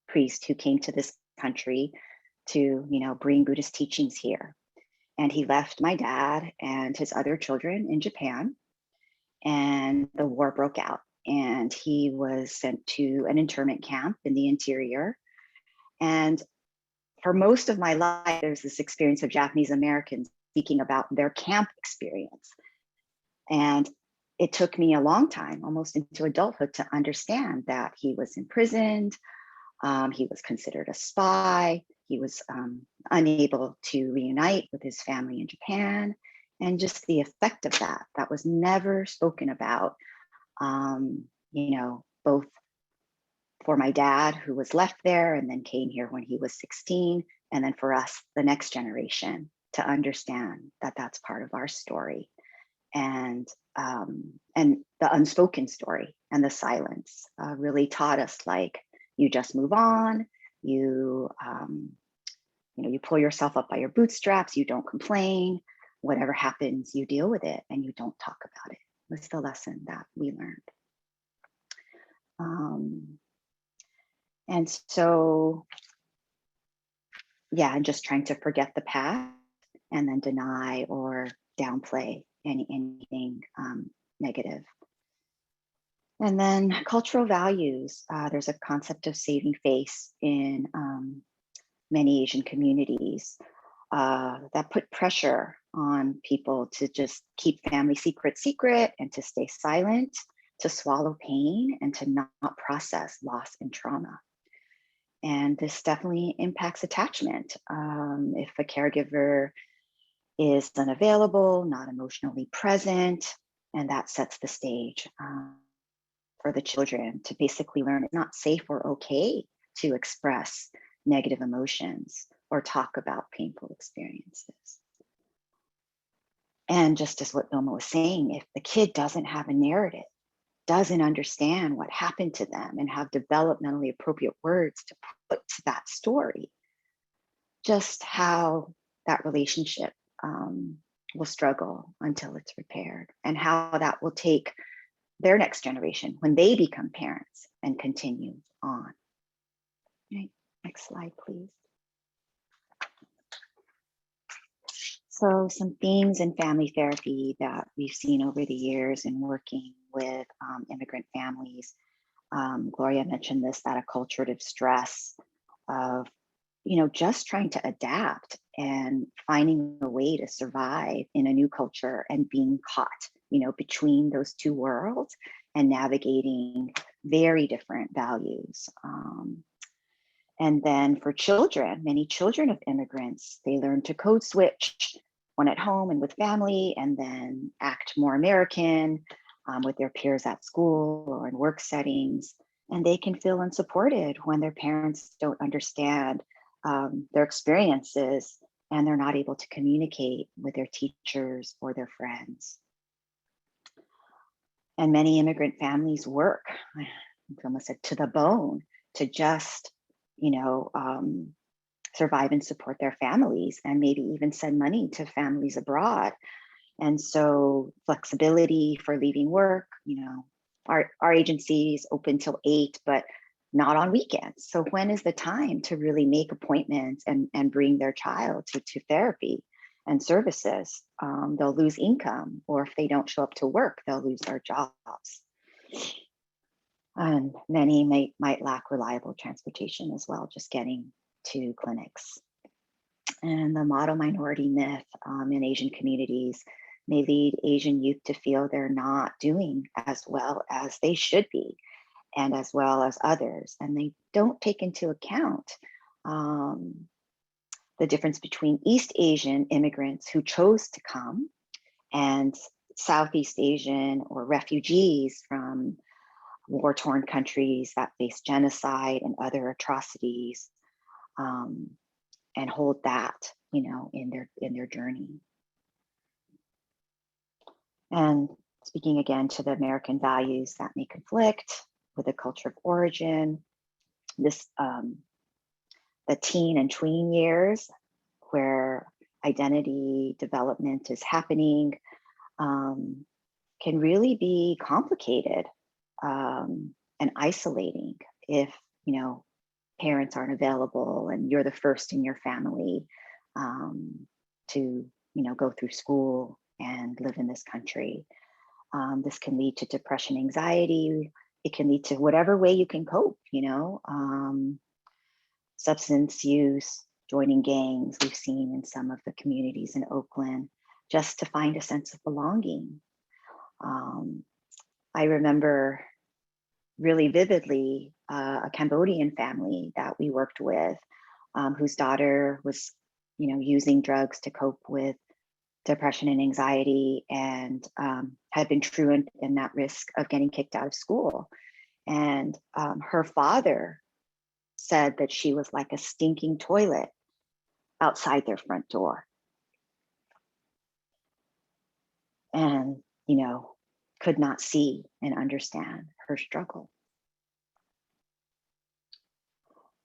priest who came to this country to, bring Buddhist teachings here. And he left my dad and his other children in Japan, and the war broke out. And he was sent to an internment camp in the interior. And for most of my life, there's this experience of Japanese Americans speaking about their camp experience. And it took me a long time, almost into adulthood, to understand that he was imprisoned, he was considered a spy, he was unable to reunite with his family in Japan, and just the effect of that was never spoken about, both for my dad, who was left there and then came here when he was 16, and then for us, the next generation, to understand that that's part of our story. And the unspoken story and the silence really taught us, like, you just move on, you pull yourself up by your bootstraps, you don't complain, whatever happens, you deal with it and you don't talk about it. Was the lesson that we learned. And so, and just trying to forget the past and then deny or downplay anything negative. And then cultural values. There's a concept of saving face in many Asian communities that put pressure on people to just keep family secret and to stay silent, to swallow pain, and to not process loss and trauma. And this definitely impacts attachment. If a caregiver is unavailable, not emotionally present, and that sets the stage for the children to basically learn it's not safe or okay to express negative emotions or talk about painful experiences. And just as what Vilma was saying, if the kid doesn't have a narrative, doesn't understand what happened to them and have developmentally appropriate words to put to that story, just how that relationship will struggle until it's repaired, and how that will take their next generation when they become parents and continue on. Right. Next slide, please. So some themes in family therapy that we've seen over the years in working with immigrant families. Gloria mentioned this, that acculturative stress of, just trying to adapt and finding a way to survive in a new culture and being caught, between those two worlds and navigating very different values. And then for children, many children of immigrants, they learn to code switch when at home and with family, and then act more American with their peers at school or in work settings. And they can feel unsupported when their parents don't understand their experiences, and they're not able to communicate with their teachers or their friends. And many immigrant families work, I almost said, to the bone to just, survive and support their families, and maybe even send money to families abroad. And so flexibility for leaving work, our agency is open till 8, but not on weekends. So when is the time to really make appointments and bring their child to therapy and services? They'll lose income, or if they don't show up to work, they'll lose their jobs. And many might lack reliable transportation as well, just getting to clinics. And the model minority myth in Asian communities may lead Asian youth to feel they're not doing as well as they should be, and as well as others. And they don't take into account the difference between East Asian immigrants who chose to come and Southeast Asian or refugees from war-torn countries that face genocide and other atrocities, and hold that, in their journey. And speaking again to the American values that may conflict with the culture of origin, this the teen and tween years where identity development is happening can really be complicated and isolating if, you know, parents aren't available and you're the first in your family to, you know, go through school and live in this country. This can lead to depression, anxiety. It can lead to whatever way you can cope, you know, substance use, joining gangs we've seen in some of the communities in Oakland, just to find a sense of belonging. I remember really vividly a Cambodian family that we worked with, whose daughter was, you know, using drugs to cope with depression and anxiety, and had been truant in that risk of getting kicked out of school. And her father said that she was like a stinking toilet outside their front door. And, you know, could not see and understand her struggle.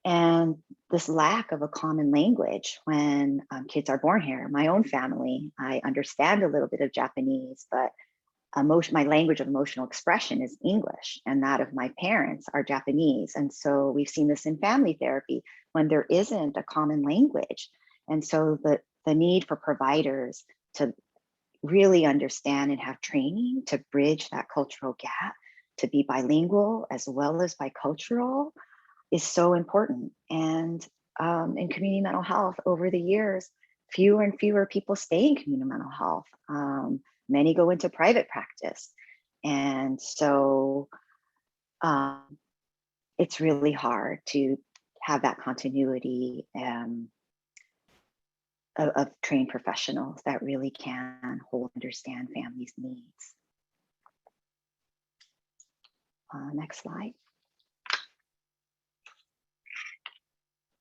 And this lack of a common language when kids are born here. My own family, I understand a little bit of Japanese, but my language of emotional expression is English, and that of my parents are Japanese. And so we've seen this in family therapy when there isn't a common language. And so the need for providers to really understand and have training to bridge that cultural gap, to be bilingual as well as bicultural, is so important. And in community mental health over the years, fewer and fewer people stay in community mental health. Many go into private practice. And so it's really hard to have that continuity of trained professionals that really can understand families' needs. Next slide.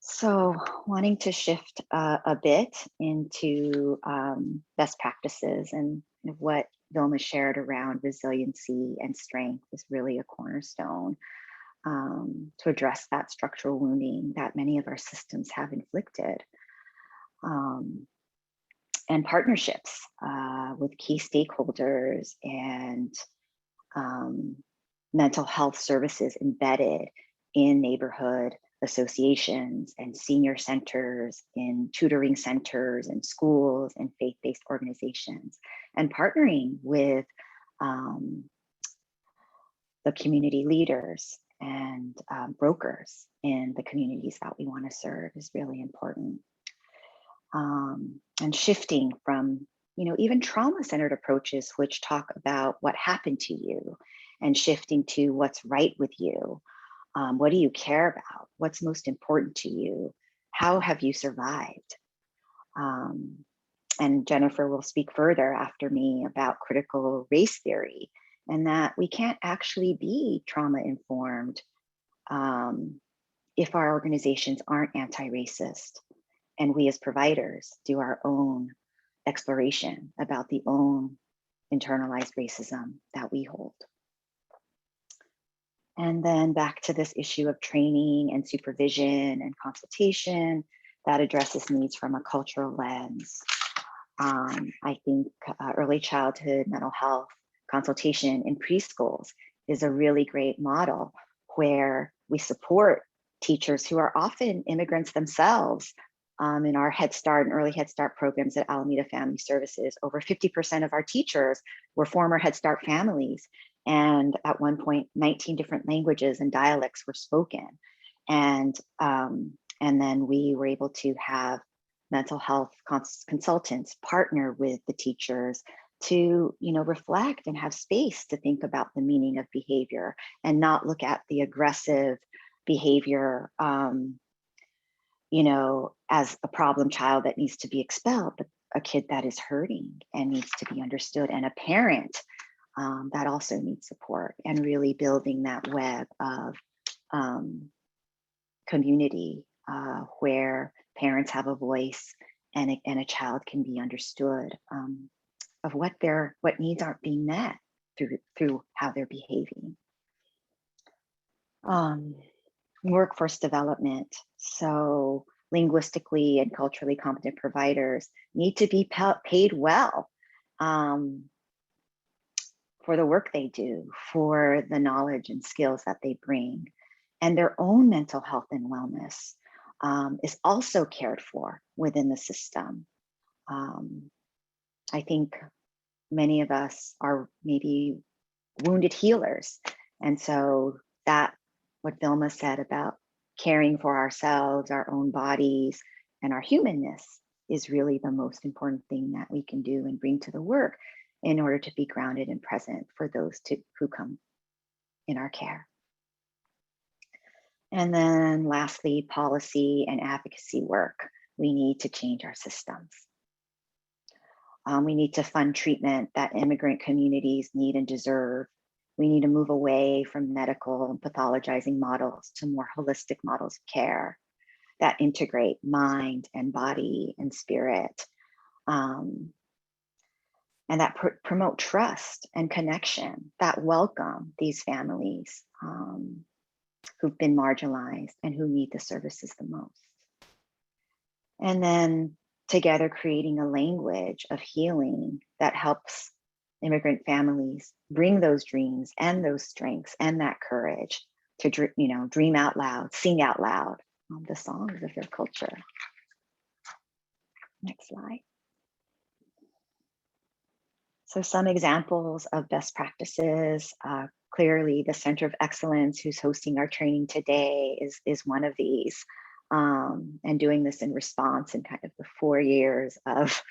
So wanting to shift a bit into best practices, and what Vilma shared around resiliency and strength is really a cornerstone to address that structural wounding that many of our systems have inflicted. And partnerships with key stakeholders and mental health services embedded in neighborhood associations and senior centers, in tutoring centers and schools and faith-based organizations, and partnering with the community leaders and brokers in the communities that we want to serve is really important. And shifting from, you know, even trauma-centered approaches, which talk about what happened to you, and shifting to what's right with you. What do you care about? What's most important to you? How have you survived? And Jennifer will speak further after me about critical race theory, and that we can't actually be trauma-informed if our organizations aren't anti-racist, and we as providers do our own exploration about the own internalized racism that we hold. And then back to this issue of training and supervision and consultation that addresses needs from a cultural lens. I think early childhood mental health consultation in preschools is a really great model where we support teachers who are often immigrants themselves. In our Head Start and early Head Start programs at Alameda Family Services, over 50% of our teachers were former Head Start families. And at one point, 19 different languages and dialects were spoken. And then we were able to have mental health consultants partner with the teachers to, you know, reflect and have space to think about the meaning of behavior and not look at the aggressive behavior, you know, as a problem child that needs to be expelled, but a kid that is hurting and needs to be understood, and a parent that also needs support, and really building that web of community where parents have a voice and a child can be understood of what needs aren't being met through how they're behaving. Workforce development. So linguistically and culturally competent providers need to be paid well for the work they do, for the knowledge and skills that they bring, and their own mental health and wellness is also cared for within the system. I think many of us are maybe wounded healers. And so that, what Vilma said about caring for ourselves, our own bodies, and our humanness is really the most important thing that we can do and bring to the work in order to be grounded and present for those who come in our care. And then lastly, policy and advocacy work. We need to change our systems. We need to fund treatment that immigrant communities need and deserve. We need to move away from medical and pathologizing models to more holistic models of care that integrate mind and body and spirit, and that promote trust and connection, that welcome these families who've been marginalized and who need the services the most. And then together creating a language of healing that helps immigrant families bring those dreams and those strengths and that courage to dream out loud, sing out loud the songs of their culture. Next slide. So some examples of best practices. Clearly, the Center of Excellence, who's hosting our training today, is one of these. And doing this in response in kind of the 4 years of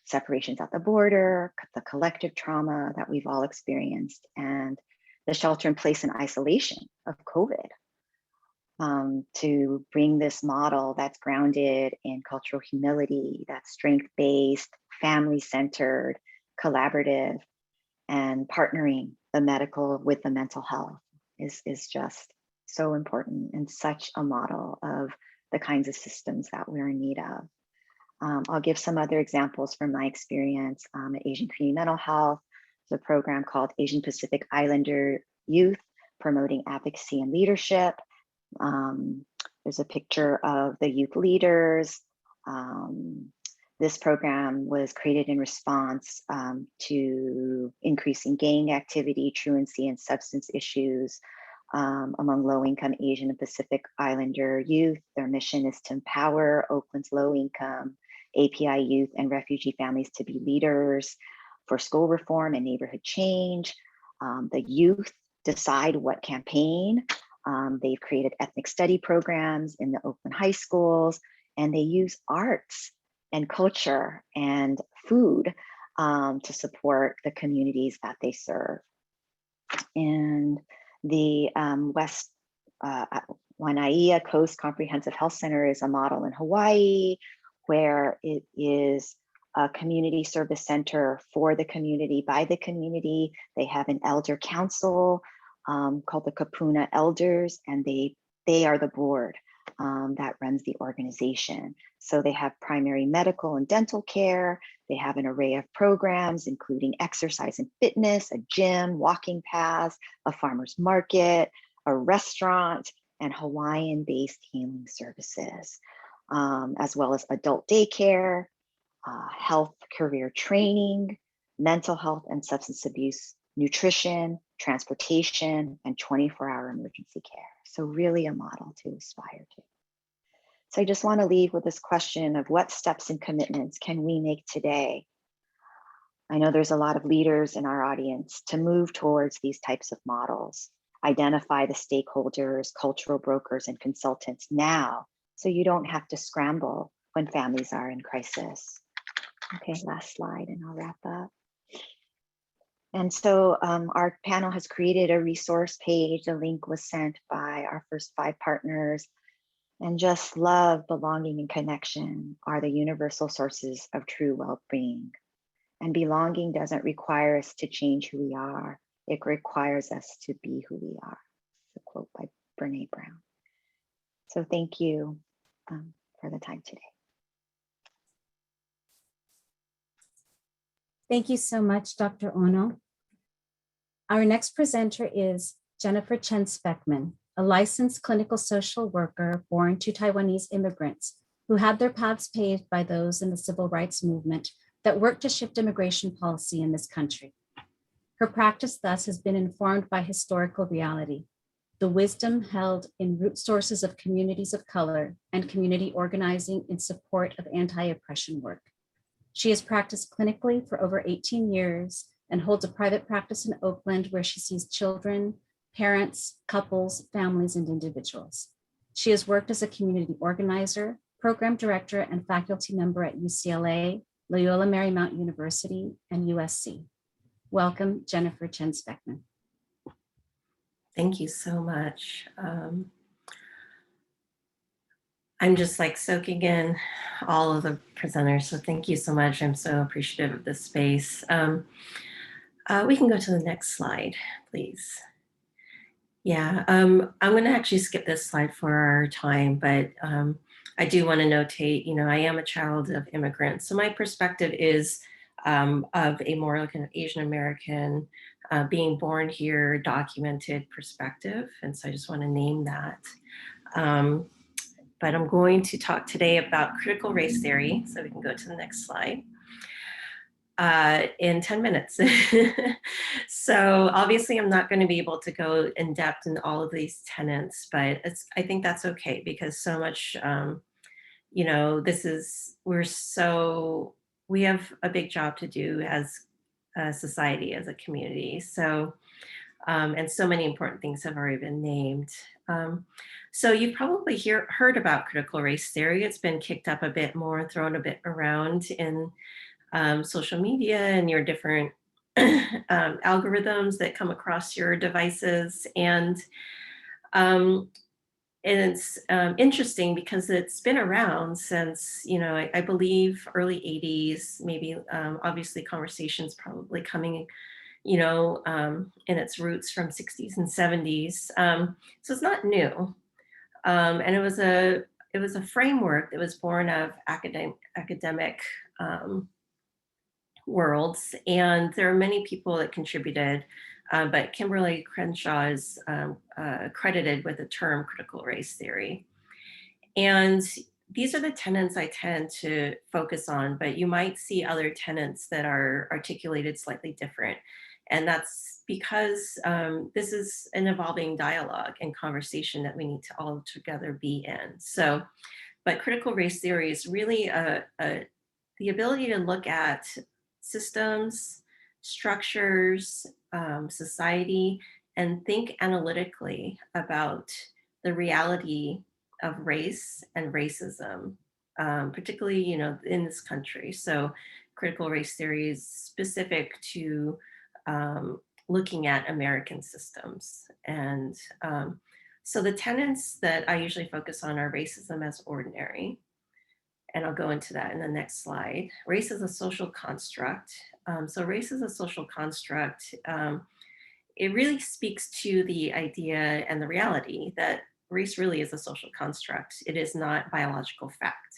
separations at the border, the collective trauma that we've all experienced, and the shelter in place and isolation of COVID, to bring this model that's grounded in cultural humility, that's strength-based, family-centered, collaborative, and partnering the medical with the mental health is just so important and such a model of the kinds of systems that we're in need of. I'll give some other examples from my experience at Asian Community Mental Health. There's a program called Asian Pacific Islander Youth, promoting advocacy and leadership. There's a picture of the youth leaders. This program was created in response to increasing gang activity, truancy, and substance issues among low-income Asian and Pacific Islander youth. Their mission is to empower Oakland's low-income API youth and refugee families to be leaders for school reform and neighborhood change. The youth decide what campaign. They've created ethnic study programs in the Oakland high schools, and they use arts and culture and food to support the communities that they serve. And the West Waianae Coast Comprehensive Health Center is a model in Hawaii, where it is a community service center for the community, by the community. They have an elder council called the Kapuna Elders, and they are the board that runs the organization. So they have primary medical and dental care. They have an array of programs, including exercise and fitness, a gym, walking paths, a farmer's market, a restaurant, and Hawaiian-based healing services, as well as adult daycare, health career training, mental health and substance abuse, nutrition, transportation, and 24-hour emergency care. So really a model to aspire to. So I just want to leave with this question of what steps and commitments can we make today? I know there's a lot of leaders in our audience to move towards these types of models, identify the stakeholders, cultural brokers, and consultants now, so you don't have to scramble when families are in crisis. Okay, last slide and I'll wrap up. And so our panel has created a resource page. The link was sent by our first 5 partners. And just love, belonging, and connection are the universal sources of true well-being. And belonging doesn't require us to change who we are. It requires us to be who we are. It's a quote by Brene Brown. So thank you for the time today. Thank you so much, Dr. Ono. Our next presenter is Jennifer Chen Speckman, a licensed clinical social worker born to Taiwanese immigrants who had their paths paved by those in the civil rights movement that work to shift immigration policy in this country. Her practice thus has been informed by historical reality, the wisdom held in root sources of communities of color and community organizing in support of anti-oppression work. She has practiced clinically for over 18 years and holds a private practice in Oakland where she sees children, parents, couples, families, and individuals. She has worked as a community organizer, program director, and faculty member at UCLA, Loyola Marymount University, and USC. Welcome, Jennifer Chen Speckman. Thank you so much. I'm just like soaking in all of the presenters, so thank you so much. I'm so appreciative of this space. We can go to the next slide, please. Yeah, I'm gonna actually skip this slide for our time, but I do wanna notate, I am a child of immigrants. So my perspective is of a more like an Asian American, being born here, documented perspective. And so I just wanna name that. But I'm going to talk today about critical race theory. So we can go to the next slide. In 10 minutes. So obviously I'm not going to be able to go in depth in all of these tenets, but I think that's okay because so much, we have a big job to do as a society, as a community. So, and so many important things have already been named. So you've probably heard about critical race theory. It's been kicked up a bit more, thrown a bit around in social media and your different algorithms that come across your devices. And it's interesting because it's been around since, I believe early 80s, maybe obviously conversations probably coming, in its roots from 60s and 70s. So it's not new. And it was a framework that was born of academic worlds, and there are many people that contributed, but Kimberly Crenshaw is credited with the term critical race theory. And these are the tenets I tend to focus on, but you might see other tenets that are articulated slightly different. And that's because this is an evolving dialogue and conversation that we need to all together be in. So, but critical race theory is really the ability to look at systems, structures, society, and think analytically about the reality of race and racism, particularly, in this country. So critical race theory is specific to looking at American systems. And so the tenets that I usually focus on are racism as ordinary. And I'll go into that in the next slide. Race is a social construct. So race is a social construct. It really speaks to the idea and the reality that race really is a social construct. It is not biological fact.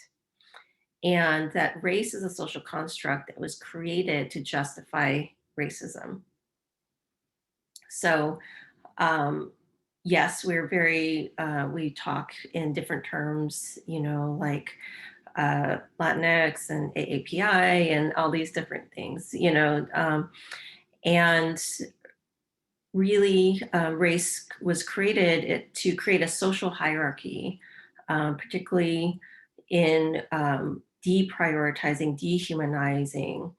And that race is a social construct that was created to justify racism. So yes, we talk in different terms, like Latinx and AAPI and all these different things, and really race was created to create a social hierarchy, particularly in deprioritizing, dehumanizing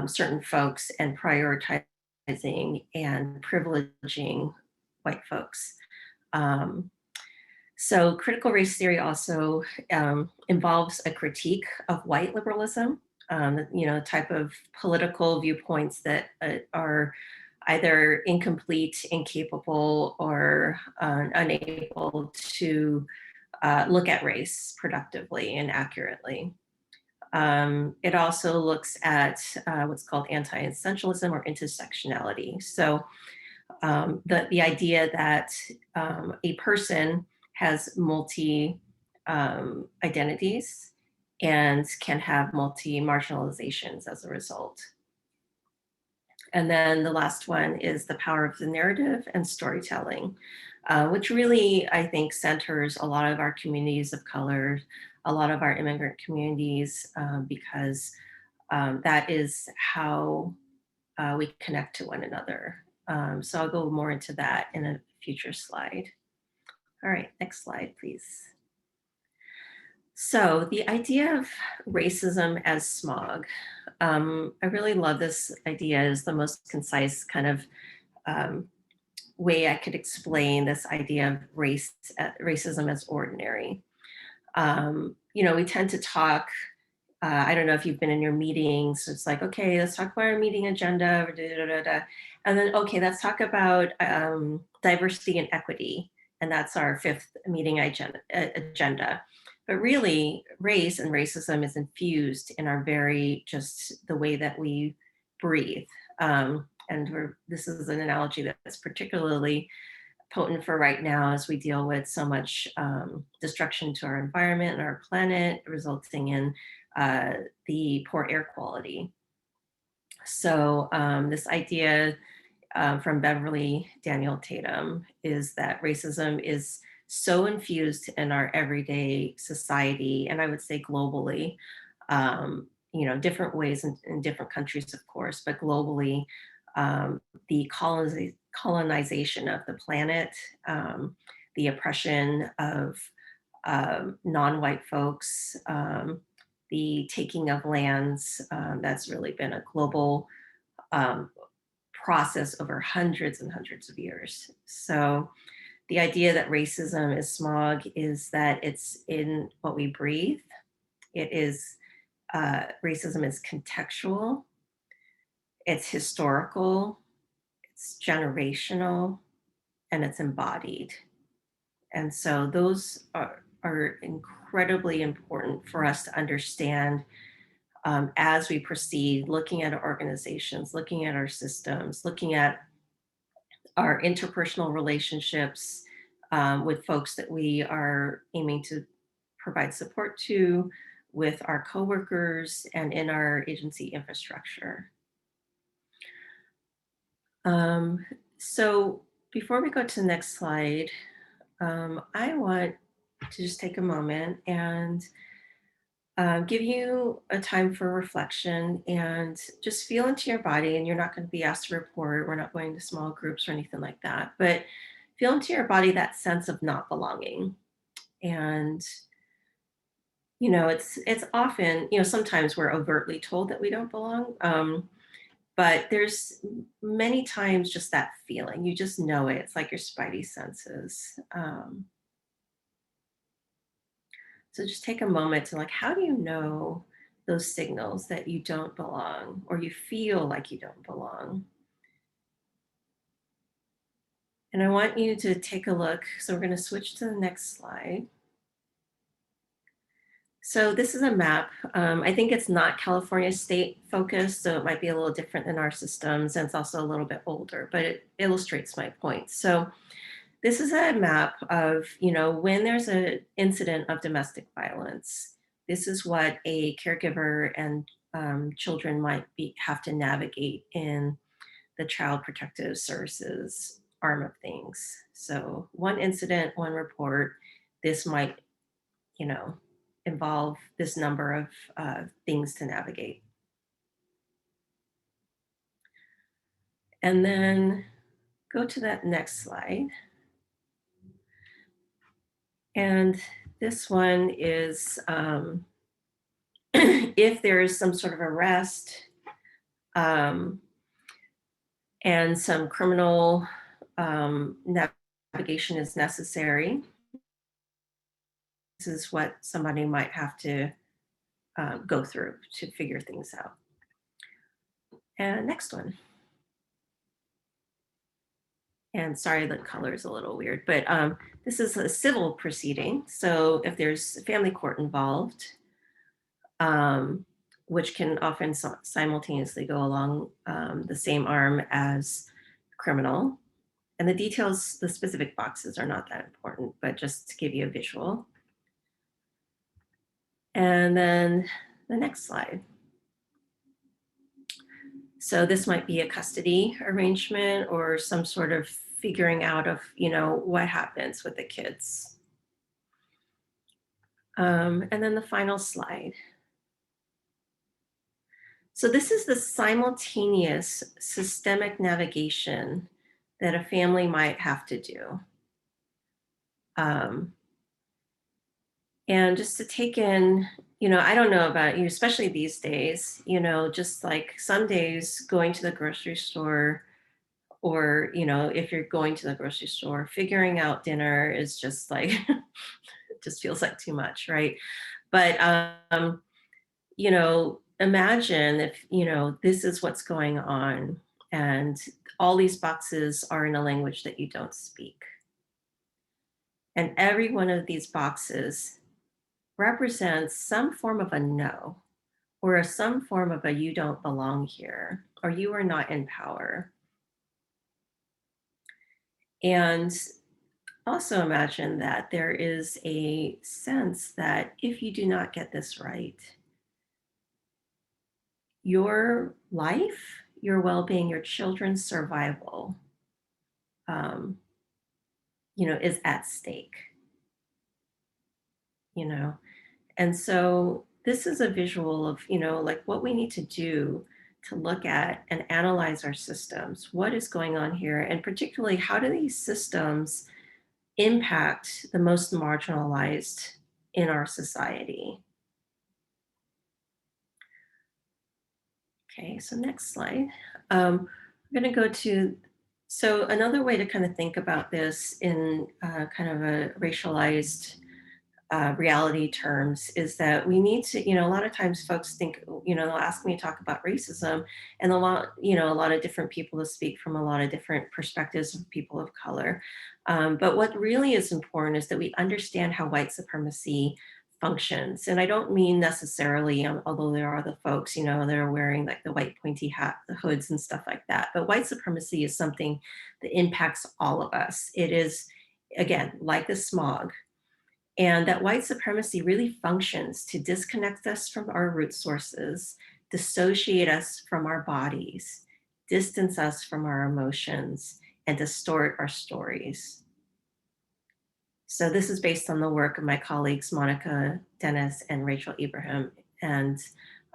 certain folks and prioritizing and privileging white folks. So critical race theory also involves a critique of white liberalism, type of political viewpoints that are either incomplete, incapable, or unable to look at race productively and accurately. It also looks at what's called anti-essentialism or intersectionality. So the idea that a person has multi identities and can have multi marginalizations as a result. And then the last one is the power of the narrative and storytelling, which really, I think, centers a lot of our communities of color, a lot of our immigrant communities, because that is how we connect to one another. So I'll go more into that in a future slide. All right, next slide, please. So the idea of racism as smog, I really love this idea as the most concise kind of way I could explain this idea of racism as ordinary. You know, we tend to talk, I don't know if you've been in your meetings, so it's like, okay, let's talk about our meeting agenda, and then, okay, let's talk about diversity and equity, and that's our 5th meeting agenda. But really, race and racism is infused in our just the way that we breathe. And this is an analogy that's particularly potent for right now as we deal with so much destruction to our environment and our planet, resulting in the poor air quality. So this idea from Beverly Daniel Tatum is that racism is so infused in our everyday society, and I would say globally, you know, different ways in different countries, of course, but globally, the colonization of the planet, the oppression of non-white folks, the taking of lands, that's really been a global process over hundreds and hundreds of years. So the idea that racism is smog is that it's in what we breathe. It is, racism is contextual, it's historical, it's generational, and it's embodied. And so those are incredibly important for us to understand as we proceed, looking at our organizations, looking at our systems, looking at our interpersonal relationships with folks that we are aiming to provide support to, with our coworkers, and in our agency infrastructure. So before we go to the next slide, I want to just take a moment and give you a time for reflection and just feel into your body. And you're not going to be asked to report. We're not going to small groups or anything like that, but feel into your body that sense of not belonging. And, you know, it's often, you know, sometimes we're overtly told that we don't belong. But there's many times just that feeling, you just know it. It's like your spidey senses. So just take a moment to, like, how do you know those signals that you don't belong, or you feel like you don't belong? And I want you to take a look. So we're going to switch to the next slide. So this is a map. I think it's not California state focused, so it might be a little different than our systems, and it's also a little bit older, but it illustrates my point. So this is a map of, you know, when there's an incident of domestic violence, this is what a caregiver and children might have to navigate in the Child Protective Services arm of things. So one incident, one report, this might, you know, involve this number of things to navigate. And then go to that next slide. And this one is if there is some sort of arrest and some criminal navigation is necessary, this is what somebody might have to go through to figure things out. And next one. And sorry, the color is a little weird, but this is a civil proceeding. So if there's family court involved, which can often simultaneously go along the same arm as criminal. And the details, the specific boxes are not that important, but just to give you a visual. And then the next slide. So this might be a custody arrangement or some sort of figuring out of, you know, what happens with the kids. And then the final slide. So this is the simultaneous systemic navigation that a family might have to do. And just to take in, I don't know about you, especially these days, just like some days going to the grocery store, or, if you're going to the grocery store, figuring out dinner is just like, it just feels like too much, right? But, imagine if, this is what's going on and all these boxes are in a language that you don't speak. And every one of these boxes represents some form of a no, or some form of a you don't belong here, or you are not in power. And also imagine that there is a sense that if you do not get this right, your life, your well-being, your children's survival, is at stake, And so this is a visual of, like what we need to do to look at and analyze our systems. What is going on here? And particularly, how do these systems impact the most marginalized in our society? Okay, so next slide. I'm going to go to, so another way to kind of think about this in kind of a racialized reality terms is that we need to, a lot of times folks think, they'll ask me to talk about racism, and a lot of different people to speak from a lot of different perspectives of people of color. But what really is important is that we understand how white supremacy functions. And I don't mean necessarily, although there are the folks, that are wearing like the white pointy hat, the hoods and stuff like that. But white supremacy is something that impacts all of us. It is, again, like the smog. And that white supremacy really functions to disconnect us from our root sources, dissociate us from our bodies, distance us from our emotions, and distort our stories. So this is based on the work of my colleagues, Monica Dennis and Rachel Ibrahim. And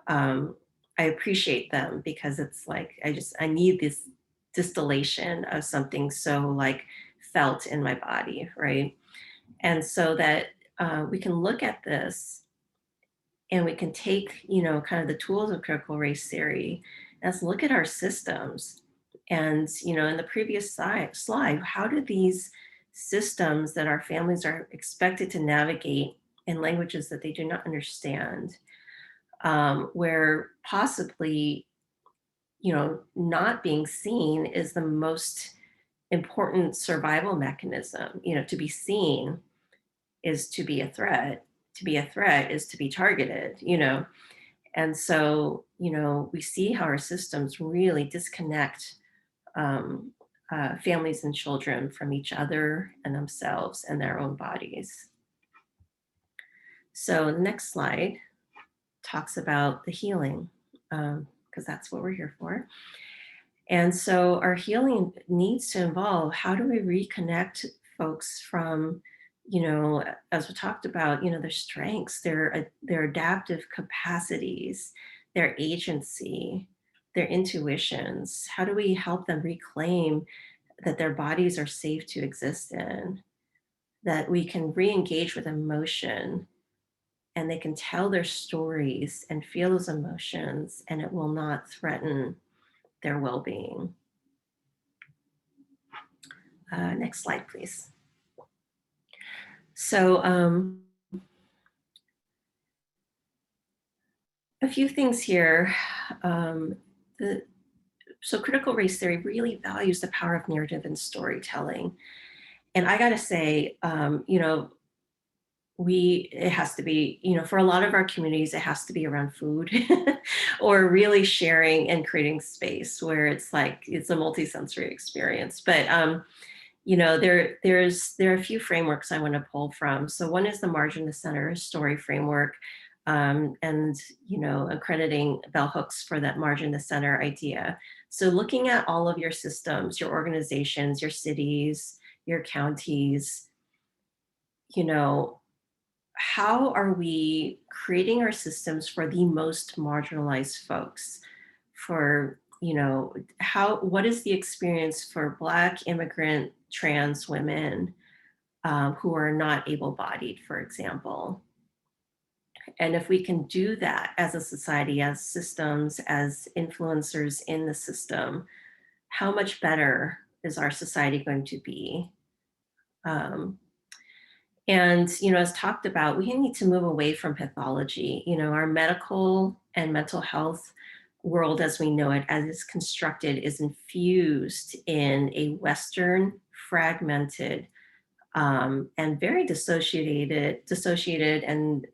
I appreciate them because it's like, I need this distillation of something so like felt in my body, right? And so that we can look at this and we can take, kind of the tools of critical race theory, let's look at our systems. And, in the previous slide, how do these systems that our families are expected to navigate in languages that they do not understand, where possibly, not being seen is the most important survival mechanism, to be seen is to be a threat. To be a threat is to be targeted, And so, we see how our systems really disconnect families and children from each other and themselves and their own bodies. So the next slide talks about the healing, because that's what we're here for. And so our healing needs to involve, how do we reconnect folks from, as we talked about, their strengths, their adaptive capacities, their agency, their intuitions? How do we help them reclaim that their bodies are safe to exist in, that we can re-engage with emotion and they can tell their stories and feel those emotions and it will not threaten their well-being? Next slide, please. So a few things here. So critical race theory really values the power of narrative and storytelling. And I gotta say, it has to be, for a lot of our communities, it has to be around food or really sharing and creating space where it's like, it's a multisensory experience. But, there are a few frameworks I want to pull from. So one is the margin to center story framework, and, accrediting bell hooks for that margin to center idea. So looking at all of your systems, your organizations, your cities, your counties, how are we creating our systems for the most marginalized folks? for, what is the experience for Black immigrant trans women who are not able-bodied, for example. And if we can do that as a society, as systems, as influencers in the system, how much better is our society going to be? And, as talked about, we need to move away from pathology. Our medical and mental health world as we know it, as it's constructed, is infused in a Western, fragmented, and very dissociated and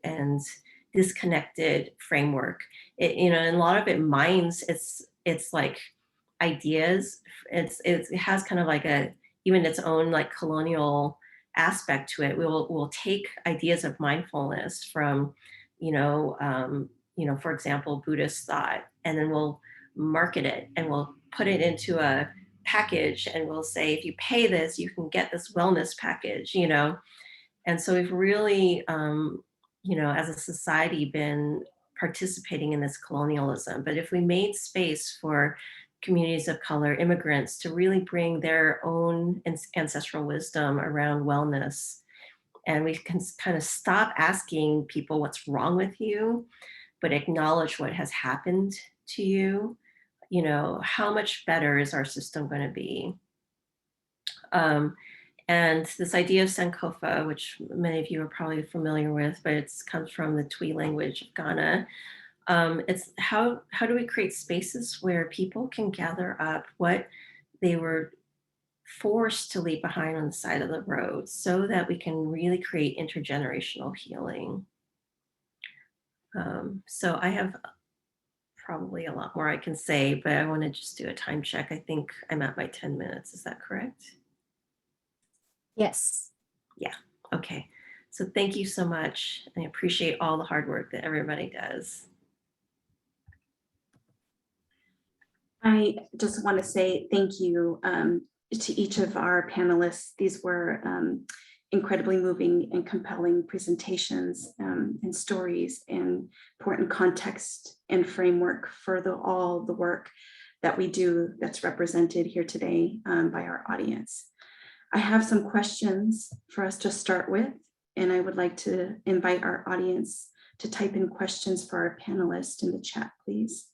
disconnected framework. And a lot of it mines, it's like ideas. It has kind of like even its own like colonial aspect to it. We'll take ideas of mindfulness from, for example, Buddhist thought, and then we'll market it and we'll put it into a package and we'll say, if you pay this, you can get this wellness package, And so we've really, as a society, been participating in this colonialism. But if we made space for communities of color, immigrants, to really bring their own ancestral wisdom around wellness, and we can kind of stop asking people what's wrong with you, but acknowledge what has happened to you, how much better is our system going to be? And this idea of Sankofa, which many of you are probably familiar with, but it comes from the Twi language of Ghana. It's how do we create spaces where people can gather up what they were forced to leave behind on the side of the road, so that we can really create intergenerational healing. So I have probably a lot more I can say, but I want to just do a time check. I think I'm at my 10 minutes. Is that correct? Yes. Yeah. Okay. So thank you so much. I appreciate all the hard work that everybody does. I just want to say thank you to each of our panelists. These were incredibly moving and compelling presentations and stories and important context and framework for all the work that we do that's represented here today by our audience. I have some questions for us to start with, and I would like to invite our audience to type in questions for our panelists in the chat, please.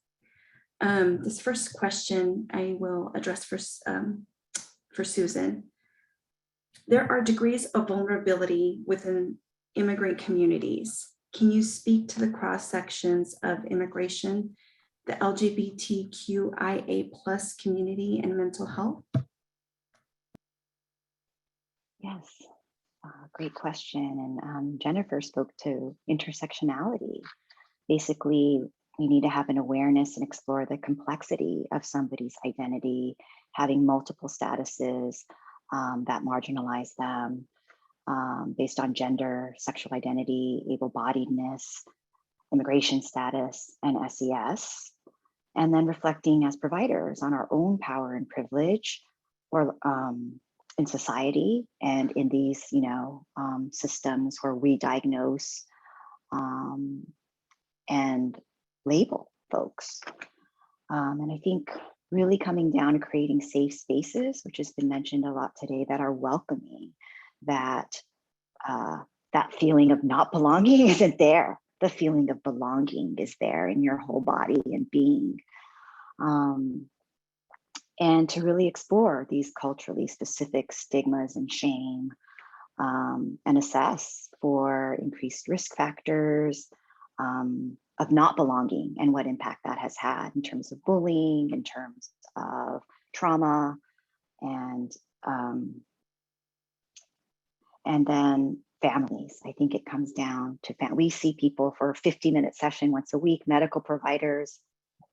This first question I will address for Susan. There are degrees of vulnerability within immigrant communities. Can you speak to the cross sections of immigration, the LGBTQIA+ community, and mental health? Yes, great question. And Jennifer spoke to intersectionality. Basically, we need to have an awareness and explore the complexity of somebody's identity, having multiple statuses that marginalize them based on gender, sexual identity, able-bodiedness, immigration status, and SES. And then reflecting as providers on our own power and privilege, or in society and in these, systems where we diagnose and label folks. And I think really coming down to creating safe spaces, which has been mentioned a lot today, that are welcoming, that that feeling of not belonging isn't there. The feeling of belonging is there in your whole body and being. And to really explore these culturally specific stigmas and shame, and assess for increased risk factors of not belonging and what impact that has had in terms of bullying, in terms of trauma, and then families. I think it comes down to we see people for a 50-minute session once a week, medical providers,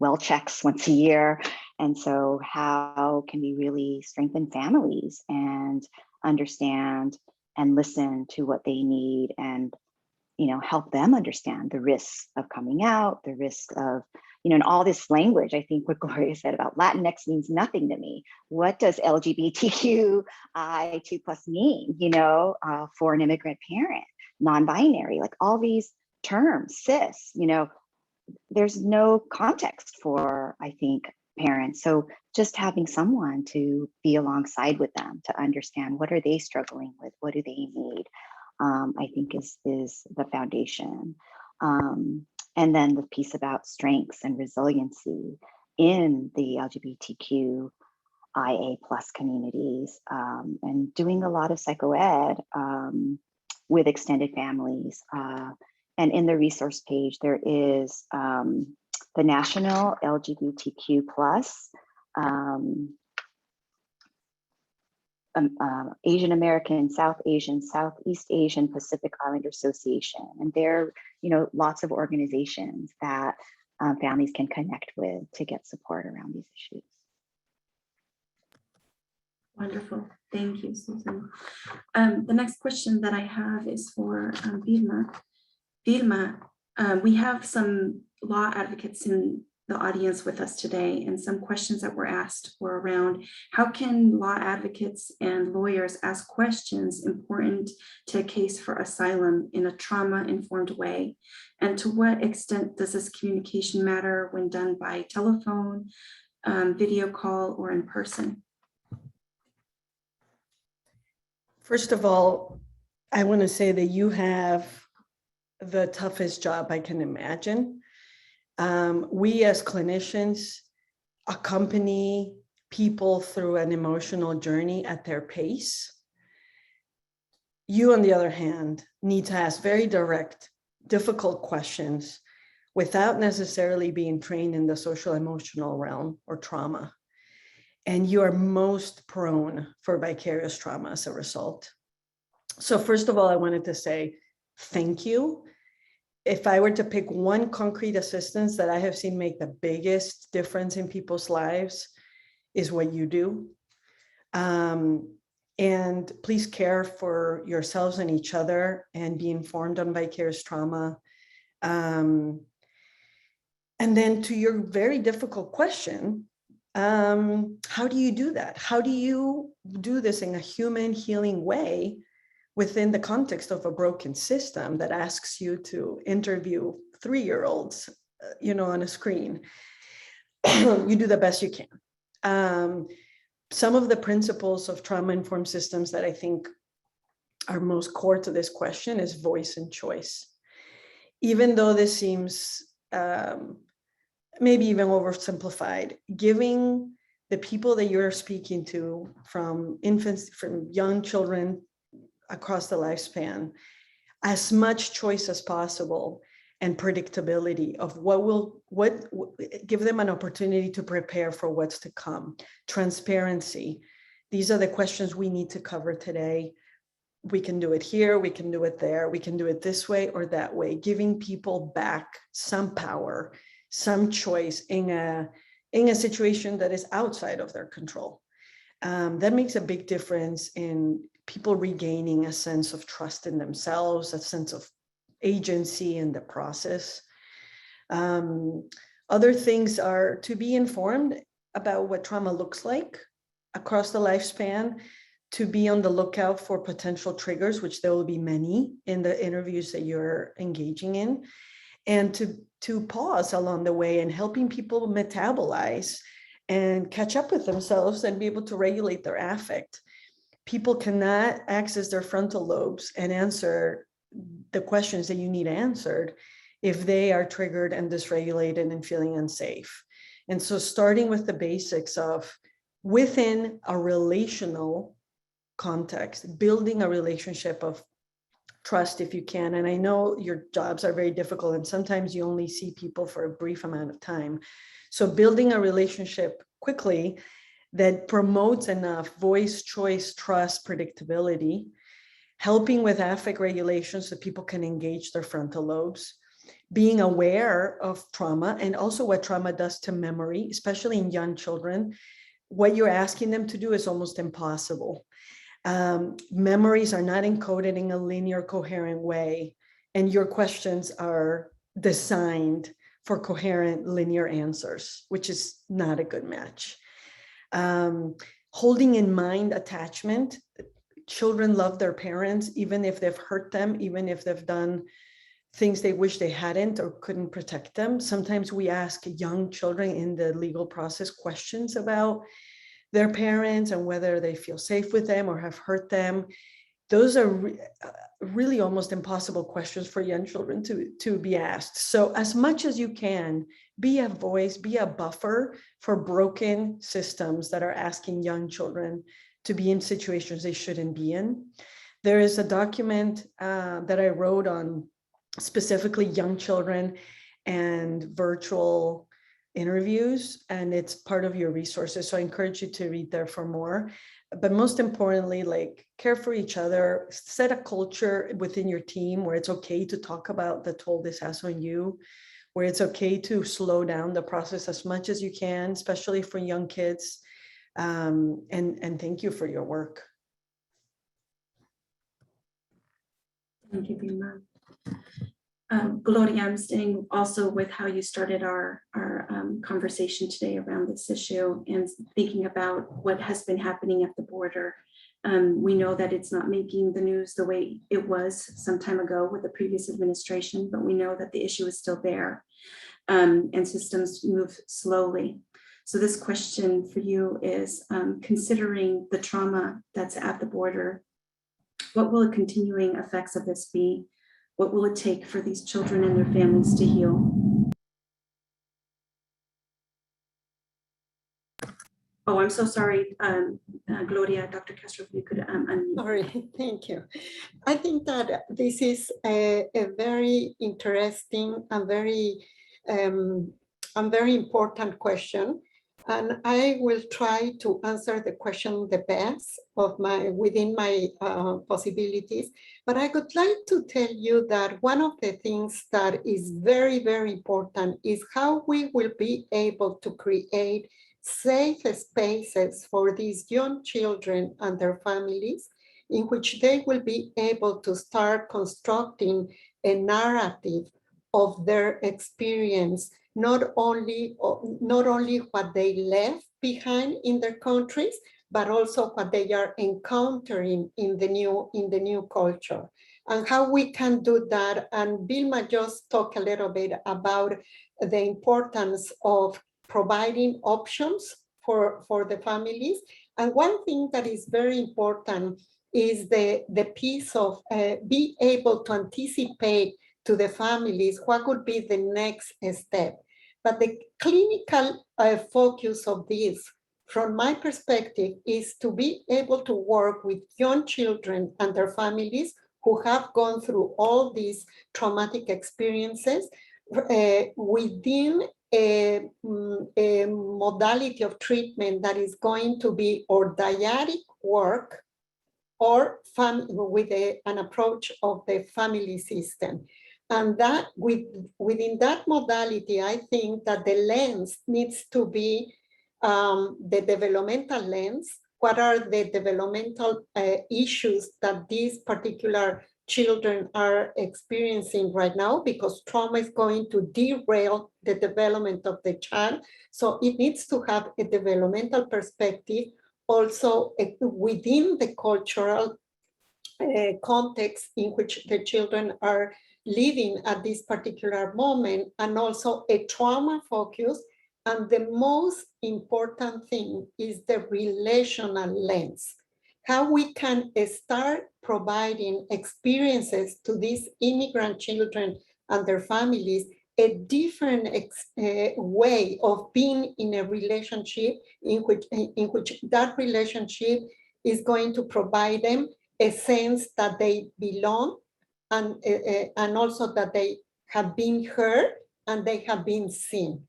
well checks once a year. And so how can we really strengthen families and understand and listen to what they need, and help them understand the risks of coming out, the risk of, and all this language. I think what Gloria said about Latinx means nothing to me. What does LGBTQI2+ mean, for an immigrant parent, non-binary, like all these terms, cis, there's no context for, I think, parents. So just having someone to be alongside with them to understand what are they struggling with, what do they need, I think is the foundation. And then the piece about strengths and resiliency in the LGBTQIA+ communities, and doing a lot of psychoed with extended families. And in the resource page, there is the National LGBTQ+ Asian American, South Asian, Southeast Asian, Pacific Islander Association. And there are, lots of organizations that families can connect with to get support around these issues. Wonderful. Thank you, Susan. The next question that I have is for Vilma. Vilma, we have some law advocates in the audience with us today, and some questions that were asked were around how can law advocates and lawyers ask questions important to a case for asylum in a trauma-informed way? And to what extent does this communication matter when done by telephone, video call, or in person? First of all, I want to say that you have the toughest job I can imagine. We as clinicians accompany people through an emotional journey at their pace. You, on the other hand, need to ask very direct, difficult questions without necessarily being trained in the social emotional realm or trauma. And you are most prone for vicarious trauma as a result. So first of all, I wanted to say thank you. If I were to pick one concrete assistance that I have seen make the biggest difference in people's lives, is what you do. And please care for yourselves and each other and be informed on vicarious trauma. And then to your very difficult question, how do you do that? How do you do this in a human healing way within the context of a broken system that asks you to interview 3-year-olds, on a screen? You do the best you can. Some of the principles of trauma-informed systems that I think are most core to this question is voice and choice. Even though this seems maybe even oversimplified, giving the people that you're speaking to, from infants, from young children across the lifespan, as much choice as possible and predictability of give them an opportunity to prepare for what's to come. Transparency. These are the questions we need to cover today. We can do it here, we can do it there, we can do it this way or that way, giving people back some power, some choice in a situation that is outside of their control. That makes a big difference in people regaining a sense of trust in themselves, a sense of agency in the process. Other things are to be informed about what trauma looks like across the lifespan, to be on the lookout for potential triggers, which there will be many in the interviews that you're engaging in, and to pause along the way and helping people metabolize and catch up with themselves and be able to regulate their affect. People cannot access their frontal lobes and answer the questions that you need answered if they are triggered and dysregulated and feeling unsafe. And so starting with the basics of, within a relational context, building a relationship of trust if you can. And I know your jobs are very difficult and sometimes you only see people for a brief amount of time. So building a relationship quickly that promotes enough voice, choice, trust, predictability, helping with affect regulation so people can engage their frontal lobes, being aware of trauma and also what trauma does to memory, especially in young children. What you're asking them to do is almost impossible. Memories are not encoded in a linear, coherent way, and your questions are designed for coherent, linear answers, which is not a good match. Holding in mind attachment. Children love their parents, even if they've hurt them, even if they've done things they wish they hadn't or couldn't protect them. Sometimes we ask young children in the legal process questions about their parents and whether they feel safe with them or have hurt them. Those are really almost impossible questions for young children to be asked. So as much as you can, be a voice, be a buffer for broken systems that are asking young children to be in situations they shouldn't be in. There is a document that I wrote on specifically young children and virtual interviews, and it's part of your resources. So I encourage you to read there for more. But most importantly, like, care for each other, set a culture within your team where it's okay to talk about the toll this has on you, where it's okay to slow down the process as much as you can, especially for young kids. And thank you for your work. Thank you, Vilma. Gloria, I'm staying also with how you started our conversation today around this issue and thinking about what has been happening at the border. We know that it's not making the news the way it was some time ago with the previous administration, but we know that the issue is still there, and systems move slowly. So this question for you is, considering the trauma that's at the border, what will the continuing effects of this be? What will it take for these children and their families to heal? Oh, I'm so sorry, Gloria, Dr. Castro, if you could unmute. Sorry, thank you. I think that this is a very interesting and very important question. And I will try to answer the question the best within my possibilities. But I would like to tell you that one of the things that is very, very important is how we will be able to create safe spaces for these young children and their families, in which they will be able to start constructing a narrative of their experience, not only what they left behind in their countries, but also what they are encountering in the new culture, and how we can do that. And Vilma just talked a little bit about the importance of providing options for the families. And one thing that is very important is the piece of be able to anticipate to the families what could be the next step. But the clinical focus of this, from my perspective, is to be able to work with young children and their families who have gone through all these traumatic experiences within a modality of treatment that is going to be or dyadic work or with an approach of the family system. And that within that modality, I think that the lens needs to be the developmental lens. What are the developmental issues that these particular children are experiencing right now? Because trauma is going to derail the development of the child. So it needs to have a developmental perspective also within the cultural context in which the children are living at this particular moment, and also a trauma focus. And the most important thing is the relational lens. How we can start providing experiences to these immigrant children and their families, a different way of being in a relationship in which that relationship is going to provide them a sense that they belong, and also that they have been heard and they have been seen.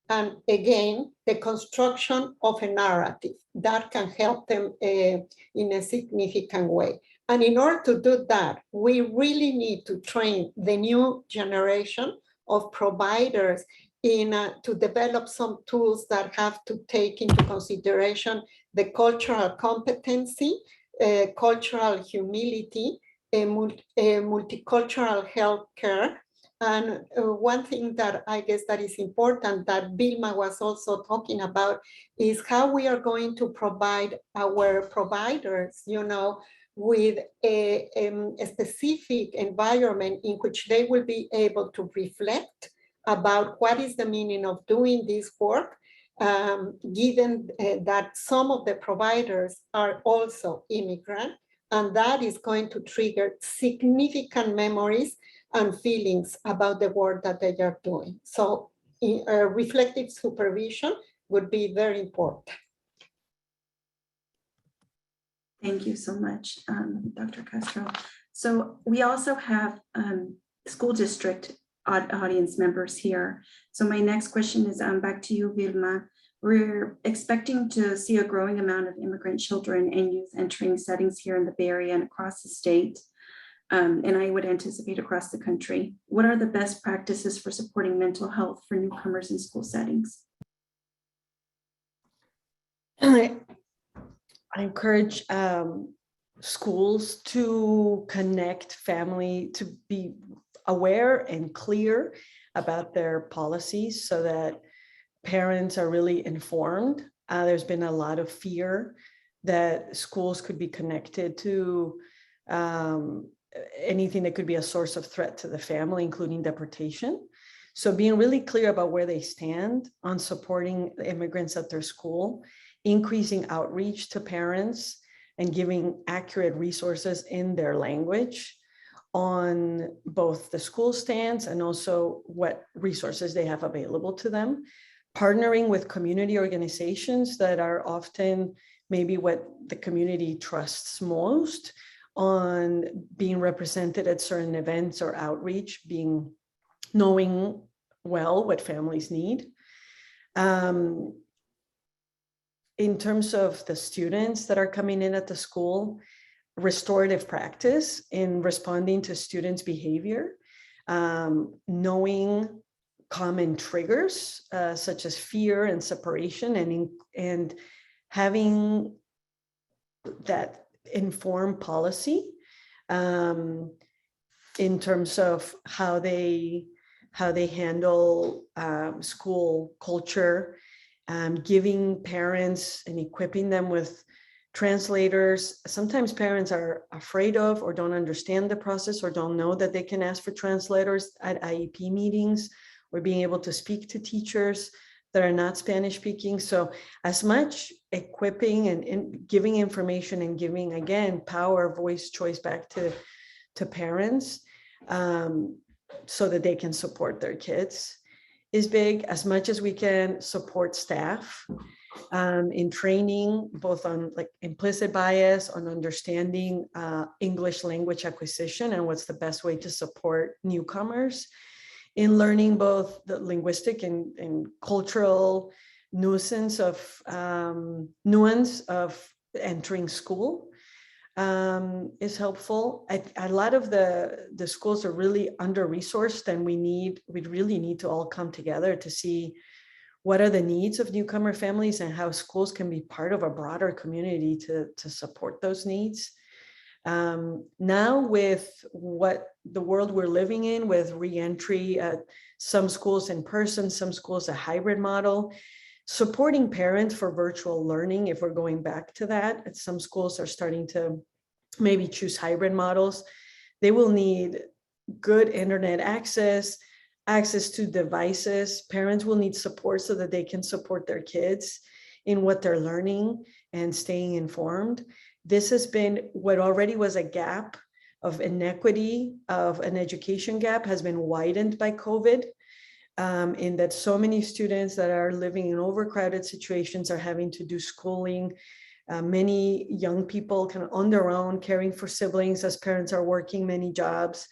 And again, the construction of a narrative that can help them in a significant way. And in order to do that, we really need to train the new generation of providers to develop some tools that have to take into consideration the cultural competency, cultural humility, multicultural healthcare. And one thing that I guess that is important that Vilma was also talking about is how we are going to provide our providers, with a specific environment in which they will be able to reflect about what is the meaning of doing this work, given that some of the providers are also immigrant, and that is going to trigger significant memories and feelings about the work that they are doing. So reflective supervision would be very important. Thank you so much, Dr. Castro. So we also have school district audience members here. So my next question is back to you, Vilma. We're expecting to see a growing amount of immigrant children and youth entering settings here in the Bay Area and across the state. And I would anticipate across the country. What are the best practices for supporting mental health for newcomers in school settings? I encourage schools to connect family, to be aware and clear about their policies so that parents are really informed. There's been a lot of fear that schools could be connected to anything that could be a source of threat to the family, including deportation. So being really clear about where they stand on supporting immigrants at their school, increasing outreach to parents and giving accurate resources in their language on both the school stance and also what resources they have available to them. Partnering with community organizations that are often maybe what the community trusts most on being represented at certain events or outreach, knowing well what families need. In terms of the students that are coming in at the school, restorative practice in responding to students' behavior, knowing common triggers such as fear and separation, and having that informed policy in terms of how they handle school culture, giving parents and equipping them with translators. Sometimes parents are afraid of or don't understand the process or don't know that they can ask for translators at IEP meetings, or being able to speak to teachers that are not Spanish speaking. So as much equipping and giving information and giving, again, power, voice, choice back to parents so that they can support their kids is big. As much as we can support staff in training, both on like implicit bias, on understanding English language acquisition and what's the best way to support newcomers in learning both the linguistic and cultural nuance of entering school is helpful. A lot of the schools are really under-resourced, and we really need to all come together to see what are the needs of newcomer families and how schools can be part of a broader community to support those needs. Now with what the world we're living in, with re-entry at some schools in person, some schools a hybrid model, supporting parents for virtual learning, if we're going back to that, some schools are starting to maybe choose hybrid models. They will need good internet access to devices. Parents will need support so that they can support their kids in what they're learning and staying informed. This has been what already was a gap of inequity, of an education gap, has been widened by COVID, in that so many students that are living in overcrowded situations are having to do schooling. Many young people kind of on their own, caring for siblings as parents are working many jobs.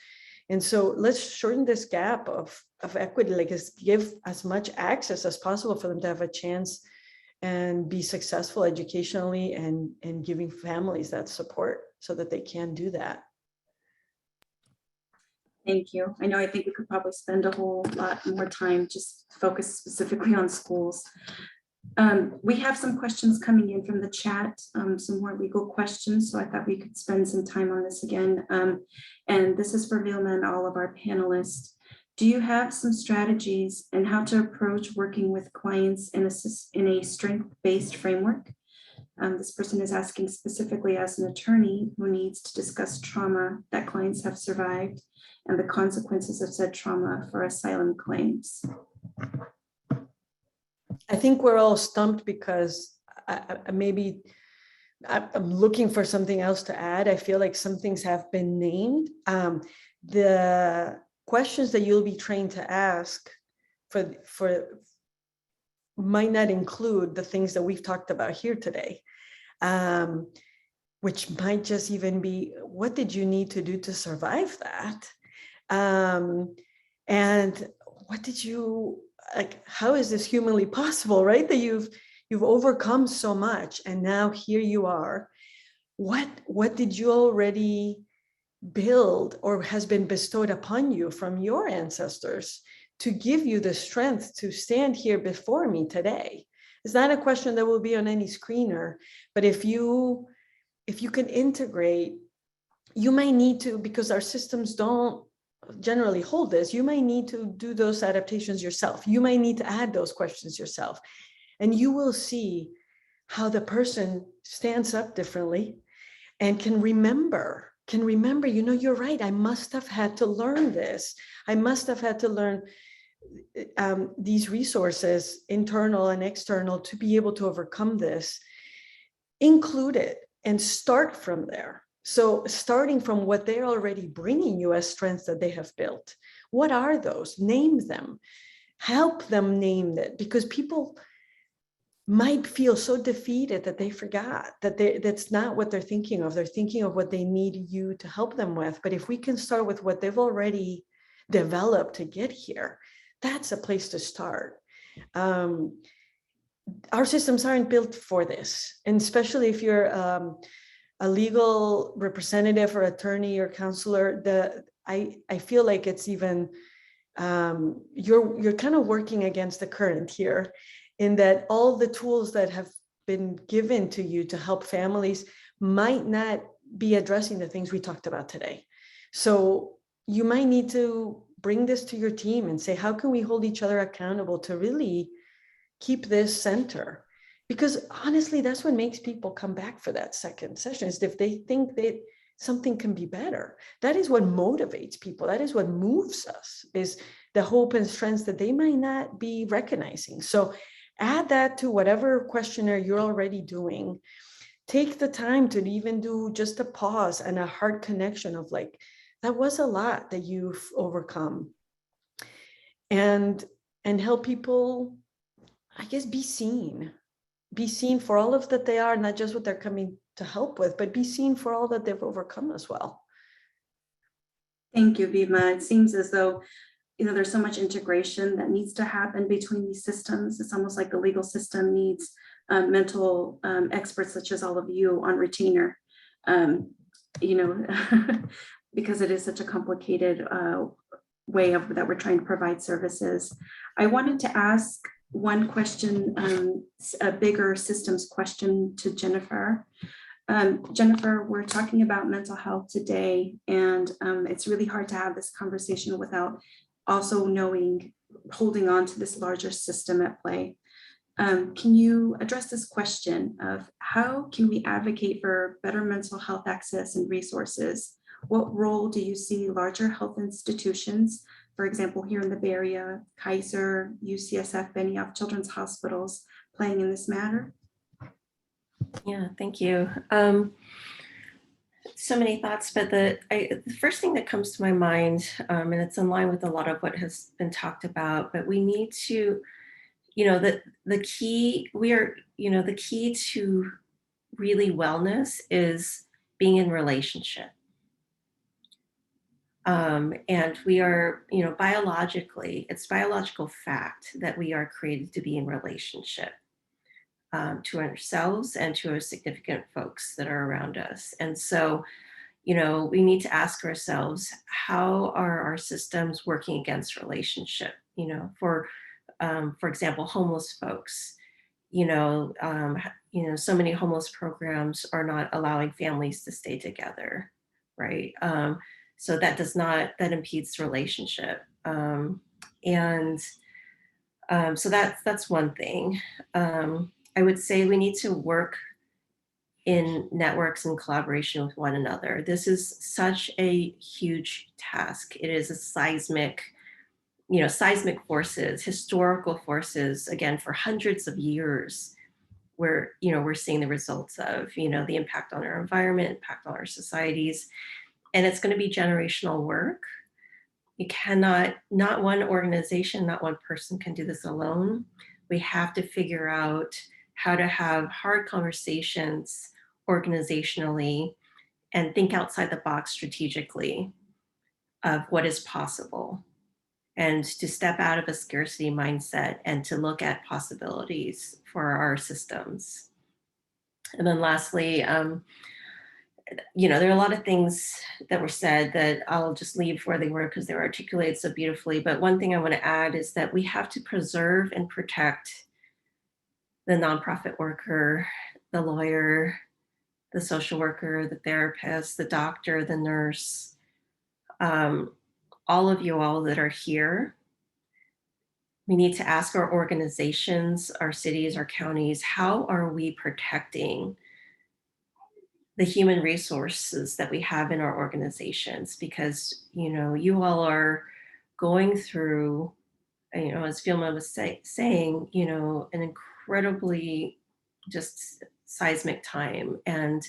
And so let's shorten this gap of equity, like give as much access as possible for them to have a chance and be successful educationally, and giving families that support so that they can do that. Thank you. I think we could probably spend a whole lot more time just focused specifically on schools. We have some questions coming in from the chat, some more legal questions, so I thought we could spend some time on this again. And this is for Vilma and all of our panelists. Do you have some strategies and how to approach working with clients in a strength-based framework? This person is asking specifically as an attorney who needs to discuss trauma that clients have survived and the consequences of said trauma for asylum claims. I think we're all stumped because maybe I'm looking for something else to add. I feel like some things have been named. The questions that you'll be trained to ask for might not include the things that we've talked about here today, which might just even be, what did you need to do to survive that? And what did you, like, how is this humanly possible, right? That you've overcome so much and now here you are. What did you already build or has been bestowed upon you from your ancestors to give you the strength to stand here before me today? It's not a question that will be on any screener, but if you can integrate, you may need to, because our systems don't generally hold this, you may need to do those adaptations yourself. You may need to add those questions yourself. And you will see how the person stands up differently and can remember, you're right, I must have had to learn this. I must have had to learn these resources, internal and external, to be able to overcome this. Include it and start from there. So starting from what they're already bringing you as strengths that they have built. What are those? Name them. Help them name it, because people might feel so defeated that they forgot that that's not what they're thinking of. They're thinking of what they need you to help them with. But if we can start with what they've already developed to get here, that's a place to start. Our systems aren't built for this. And especially if you're a legal representative or attorney or counselor, I feel like it's even, you're kind of working against the current here, in that all the tools that have been given to you to help families might not be addressing the things we talked about today. So you might need to bring this to your team and say, how can we hold each other accountable to really keep this center? Because honestly, that's what makes people come back for that second session, is if they think that something can be better. That is what motivates people. That is what moves us, is the hope and strengths that they might not be recognizing. So add that to whatever questionnaire you're already doing. Take the time to even do just a pause and a heart connection of like, that was a lot that you've overcome. And help people, I guess, be seen for all of that they are, not just what they're coming to help with, but be seen for all that they've overcome as well. Thank you, Vilma. It seems as though, there's so much integration that needs to happen between these systems. It's almost like the legal system needs mental experts such as all of you on retainer, because it is such a complicated way that we're trying to provide services. I wanted to ask one question, a bigger systems question to Jennifer. Jennifer, we're talking about mental health today, and it's really hard to have this conversation without also holding on to this larger system at play. Can you address this question of how can we advocate for better mental health access and resources? What role do you see larger health institutions, for example, here in the Bay Area, Kaiser, UCSF, Benioff Children's Hospitals, playing in this matter? Yeah, thank you. So many thoughts, but the first thing that comes to my mind, and it's in line with a lot of what has been talked about, but we need to, the key to really wellness is being in relationship. And we are, biologically, it's biological fact that we are created to be in relationship to ourselves and to our significant folks that are around us. And so, we need to ask ourselves, how are our systems working against relationship? For example, homeless folks, so many homeless programs are not allowing families to stay together, right? So that impedes relationship. So that's one thing. I would say we need to work in networks and collaboration with one another. This is such a huge task. It is a seismic forces, historical forces, again, for hundreds of years, where, we're seeing the results of, the impact on our environment, impact on our societies. And it's going to be generational work. You cannot, not one organization, not one person can do this alone. We have to figure out how to have hard conversations organizationally and think outside the box strategically of what is possible, and to step out of a scarcity mindset and to look at possibilities for our systems. And then lastly, there are a lot of things that were said that I'll just leave where they were because they were articulated so beautifully. But one thing I want to add is that we have to preserve and protect the nonprofit worker, the lawyer, the social worker, the therapist, the doctor, the nurse, all of you all that are here. We need to ask our organizations, our cities, our counties, how are we protecting the human resources that we have in our organizations? Because, you all are going through, as Vilma was saying, an incredibly just seismic time. And,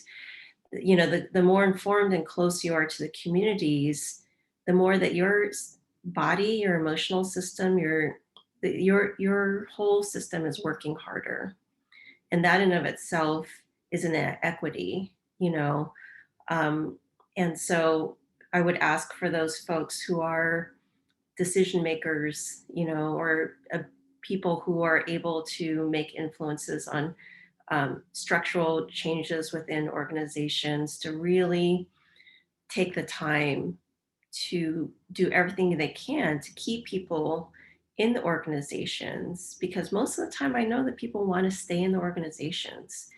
the more informed and close you are to the communities, the more that your body, your emotional system, your whole system is working harder. And that in of itself is an equity, and so I would ask for those folks who are decision makers, or people who are able to make influences on structural changes within organizations to really take the time to do everything they can to keep people in the organizations, because most of the time I know that people want to stay in the organizations,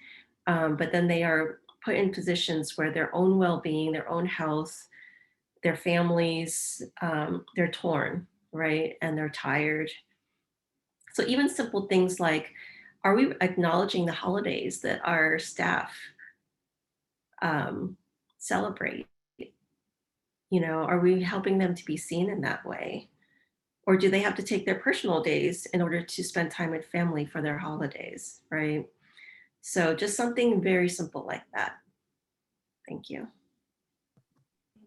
but then they are put in positions where their own well-being, their own health, their families, they're torn, right? And they're tired. So even simple things like, are we acknowledging the holidays that our staff celebrate? Are we helping them to be seen in that way? Or do they have to take their personal days in order to spend time with family for their holidays, right? So just something very simple like that. Thank you.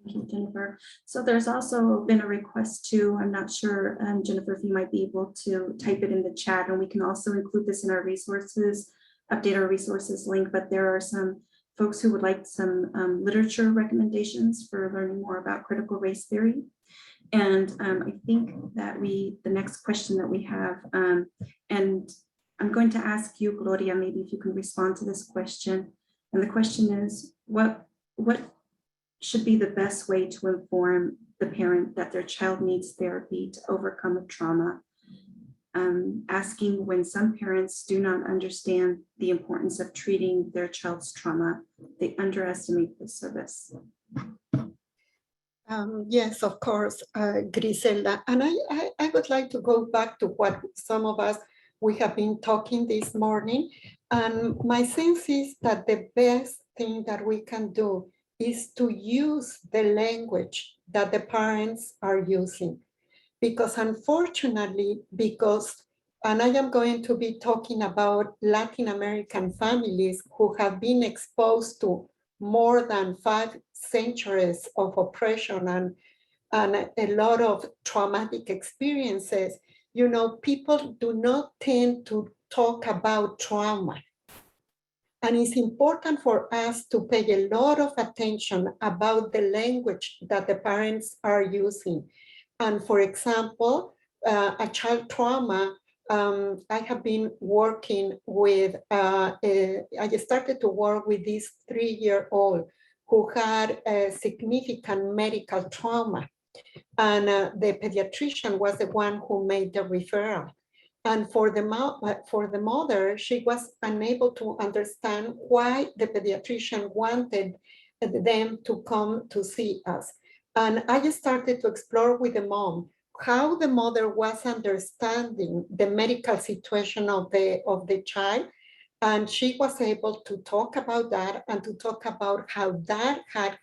Thank you, Jennifer. So there's also been a request to, I'm not sure, Jennifer, if you might be able to type it in the chat, and we can also include this in our resources, update our resources link, but there are some folks who would like some literature recommendations for learning more about critical race theory. And I think that the next question that we have, and I'm going to ask you, Gloria, maybe if you can respond to this question. And the question is, what should be the best way to inform the parent that their child needs therapy to overcome a trauma? Asking when some parents do not understand the importance of treating their child's trauma, they underestimate the service. Yes, of course, Griselda. And I would like to go back to what some of us, we have been talking this morning. And my sense is that the best thing that we can do is to use the language that the parents are using. Because unfortunately, and I am going to be talking about Latin American families who have been exposed to more than 5 centuries of oppression and a lot of traumatic experiences, people do not tend to talk about trauma. And it's important for us to pay a lot of attention about the language that the parents are using. And for example, a child trauma, I have been working with, I started to work with this 3-year-old who had a significant medical trauma. And the pediatrician was the one who made the referral. And for the mother, she was unable to understand why the pediatrician wanted them to come to see us. And I started to explore with the mom how the mother was understanding the medical situation of the child. And she was able to talk about that and to talk about how that had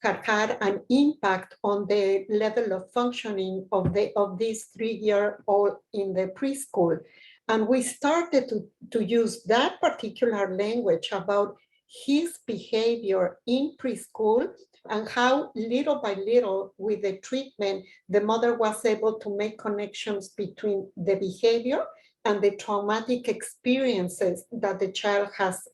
had an impact on the level of functioning of this 3-year-old in the preschool. And we started to use that particular language about his behavior in preschool and how little by little with the treatment, the mother was able to make connections between the behavior and the traumatic experiences that the child has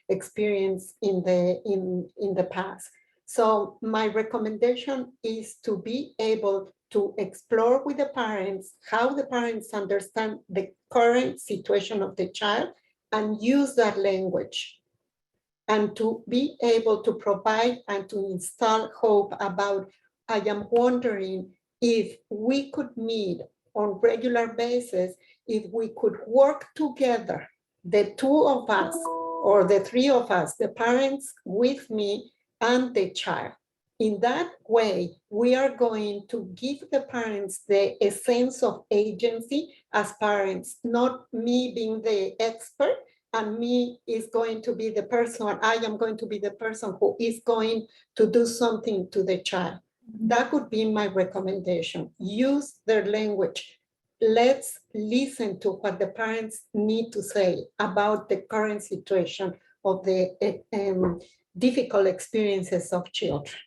experienced in the past. So my recommendation is to be able to explore with the parents how the parents understand the current situation of the child and use that language, and to be able to provide and to install hope about, I am wondering if we could meet on regular basis, if we could work together, the two of us or the three of us, the parents with me and the child. In that way, we are going to give the parents a sense of agency as parents, not me being the expert and me is going to be the person, I am going to be the person who is going to do something to the child. That would be my recommendation. Use their language. Let's listen to what the parents need to say about the current situation of the difficult experiences of children.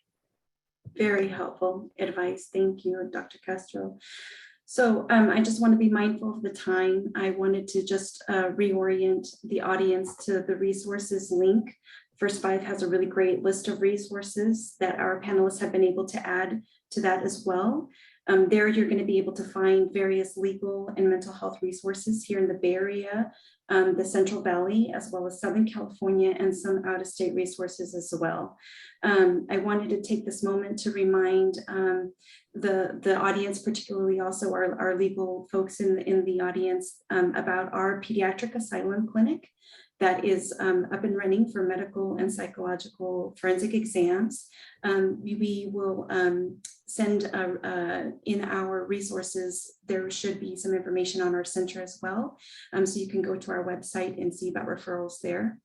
Very helpful advice. Thank you, Dr. Castro. So I just want to be mindful of the time. I wanted to just reorient the audience to the resources link. First Five has a really great list of resources that our panelists have been able to add to that as well. There you're going to be able to find various legal and mental health resources here in the Bay Area, the Central Valley, as well as Southern California, and some out-of-state resources as well. I wanted to take this moment to remind the audience, particularly also our legal folks in the audience, about our pediatric asylum clinic that is up and running for medical and psychological forensic exams. We will send in our resources. There should be some information on our center as well. So you can go to our website and see about referrals there.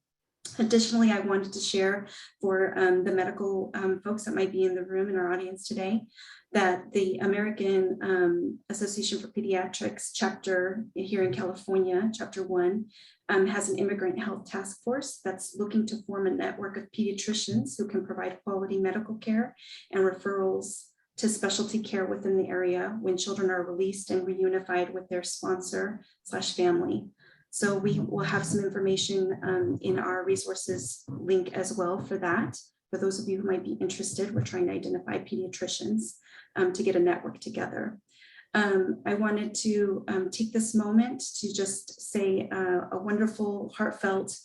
Additionally, I wanted to share for the medical folks that might be in the room in our audience today, that the American Association for Pediatrics chapter here in California, chapter 1, has an immigrant health task force that's looking to form a network of pediatricians who can provide quality medical care and referrals to specialty care within the area when children are released and reunified with their sponsor/family. So we will have some information in our resources link as well for that. For those of you who might be interested, we're trying to identify pediatricians to get a network together. I wanted to take this moment to just say a wonderful, heartfelt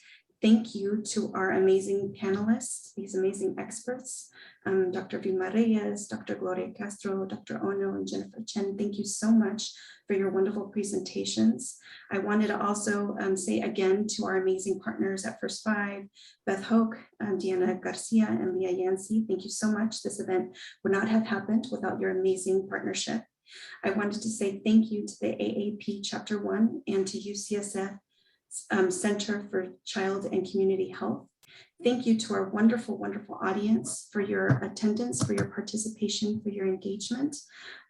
thank you to our amazing panelists, these amazing experts, Dr. Vilma Reyes, Dr. Gloria Castro, Dr. Ono, and Jennifer Chen. Thank you so much for your wonderful presentations. I wanted to also say again to our amazing partners at First Five, Beth Hoke, Diana Garcia, and Leah Yancey. Thank you so much. This event would not have happened without your amazing partnership. I wanted to say thank you to the AAP Chapter 1 and to UCSF Center for Child and Community Health. Thank you to our wonderful, wonderful audience for your attendance, for your participation, for your engagement.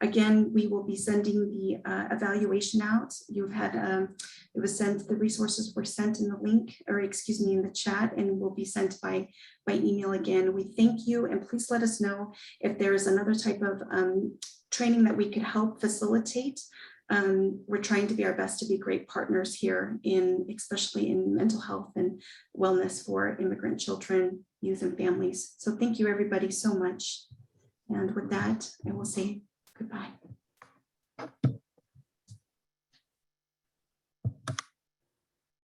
Again, we will be sending the evaluation out. You've had, it was sent, the resources were sent in the link, or excuse me, in the chat, and will be sent by email again. We thank you, and please let us know if there is another type of training that we could help facilitate. We're trying to be our best to be great partners here especially in mental health and wellness for immigrant children, youth, and families. So thank you everybody so much. And with that, I will say goodbye.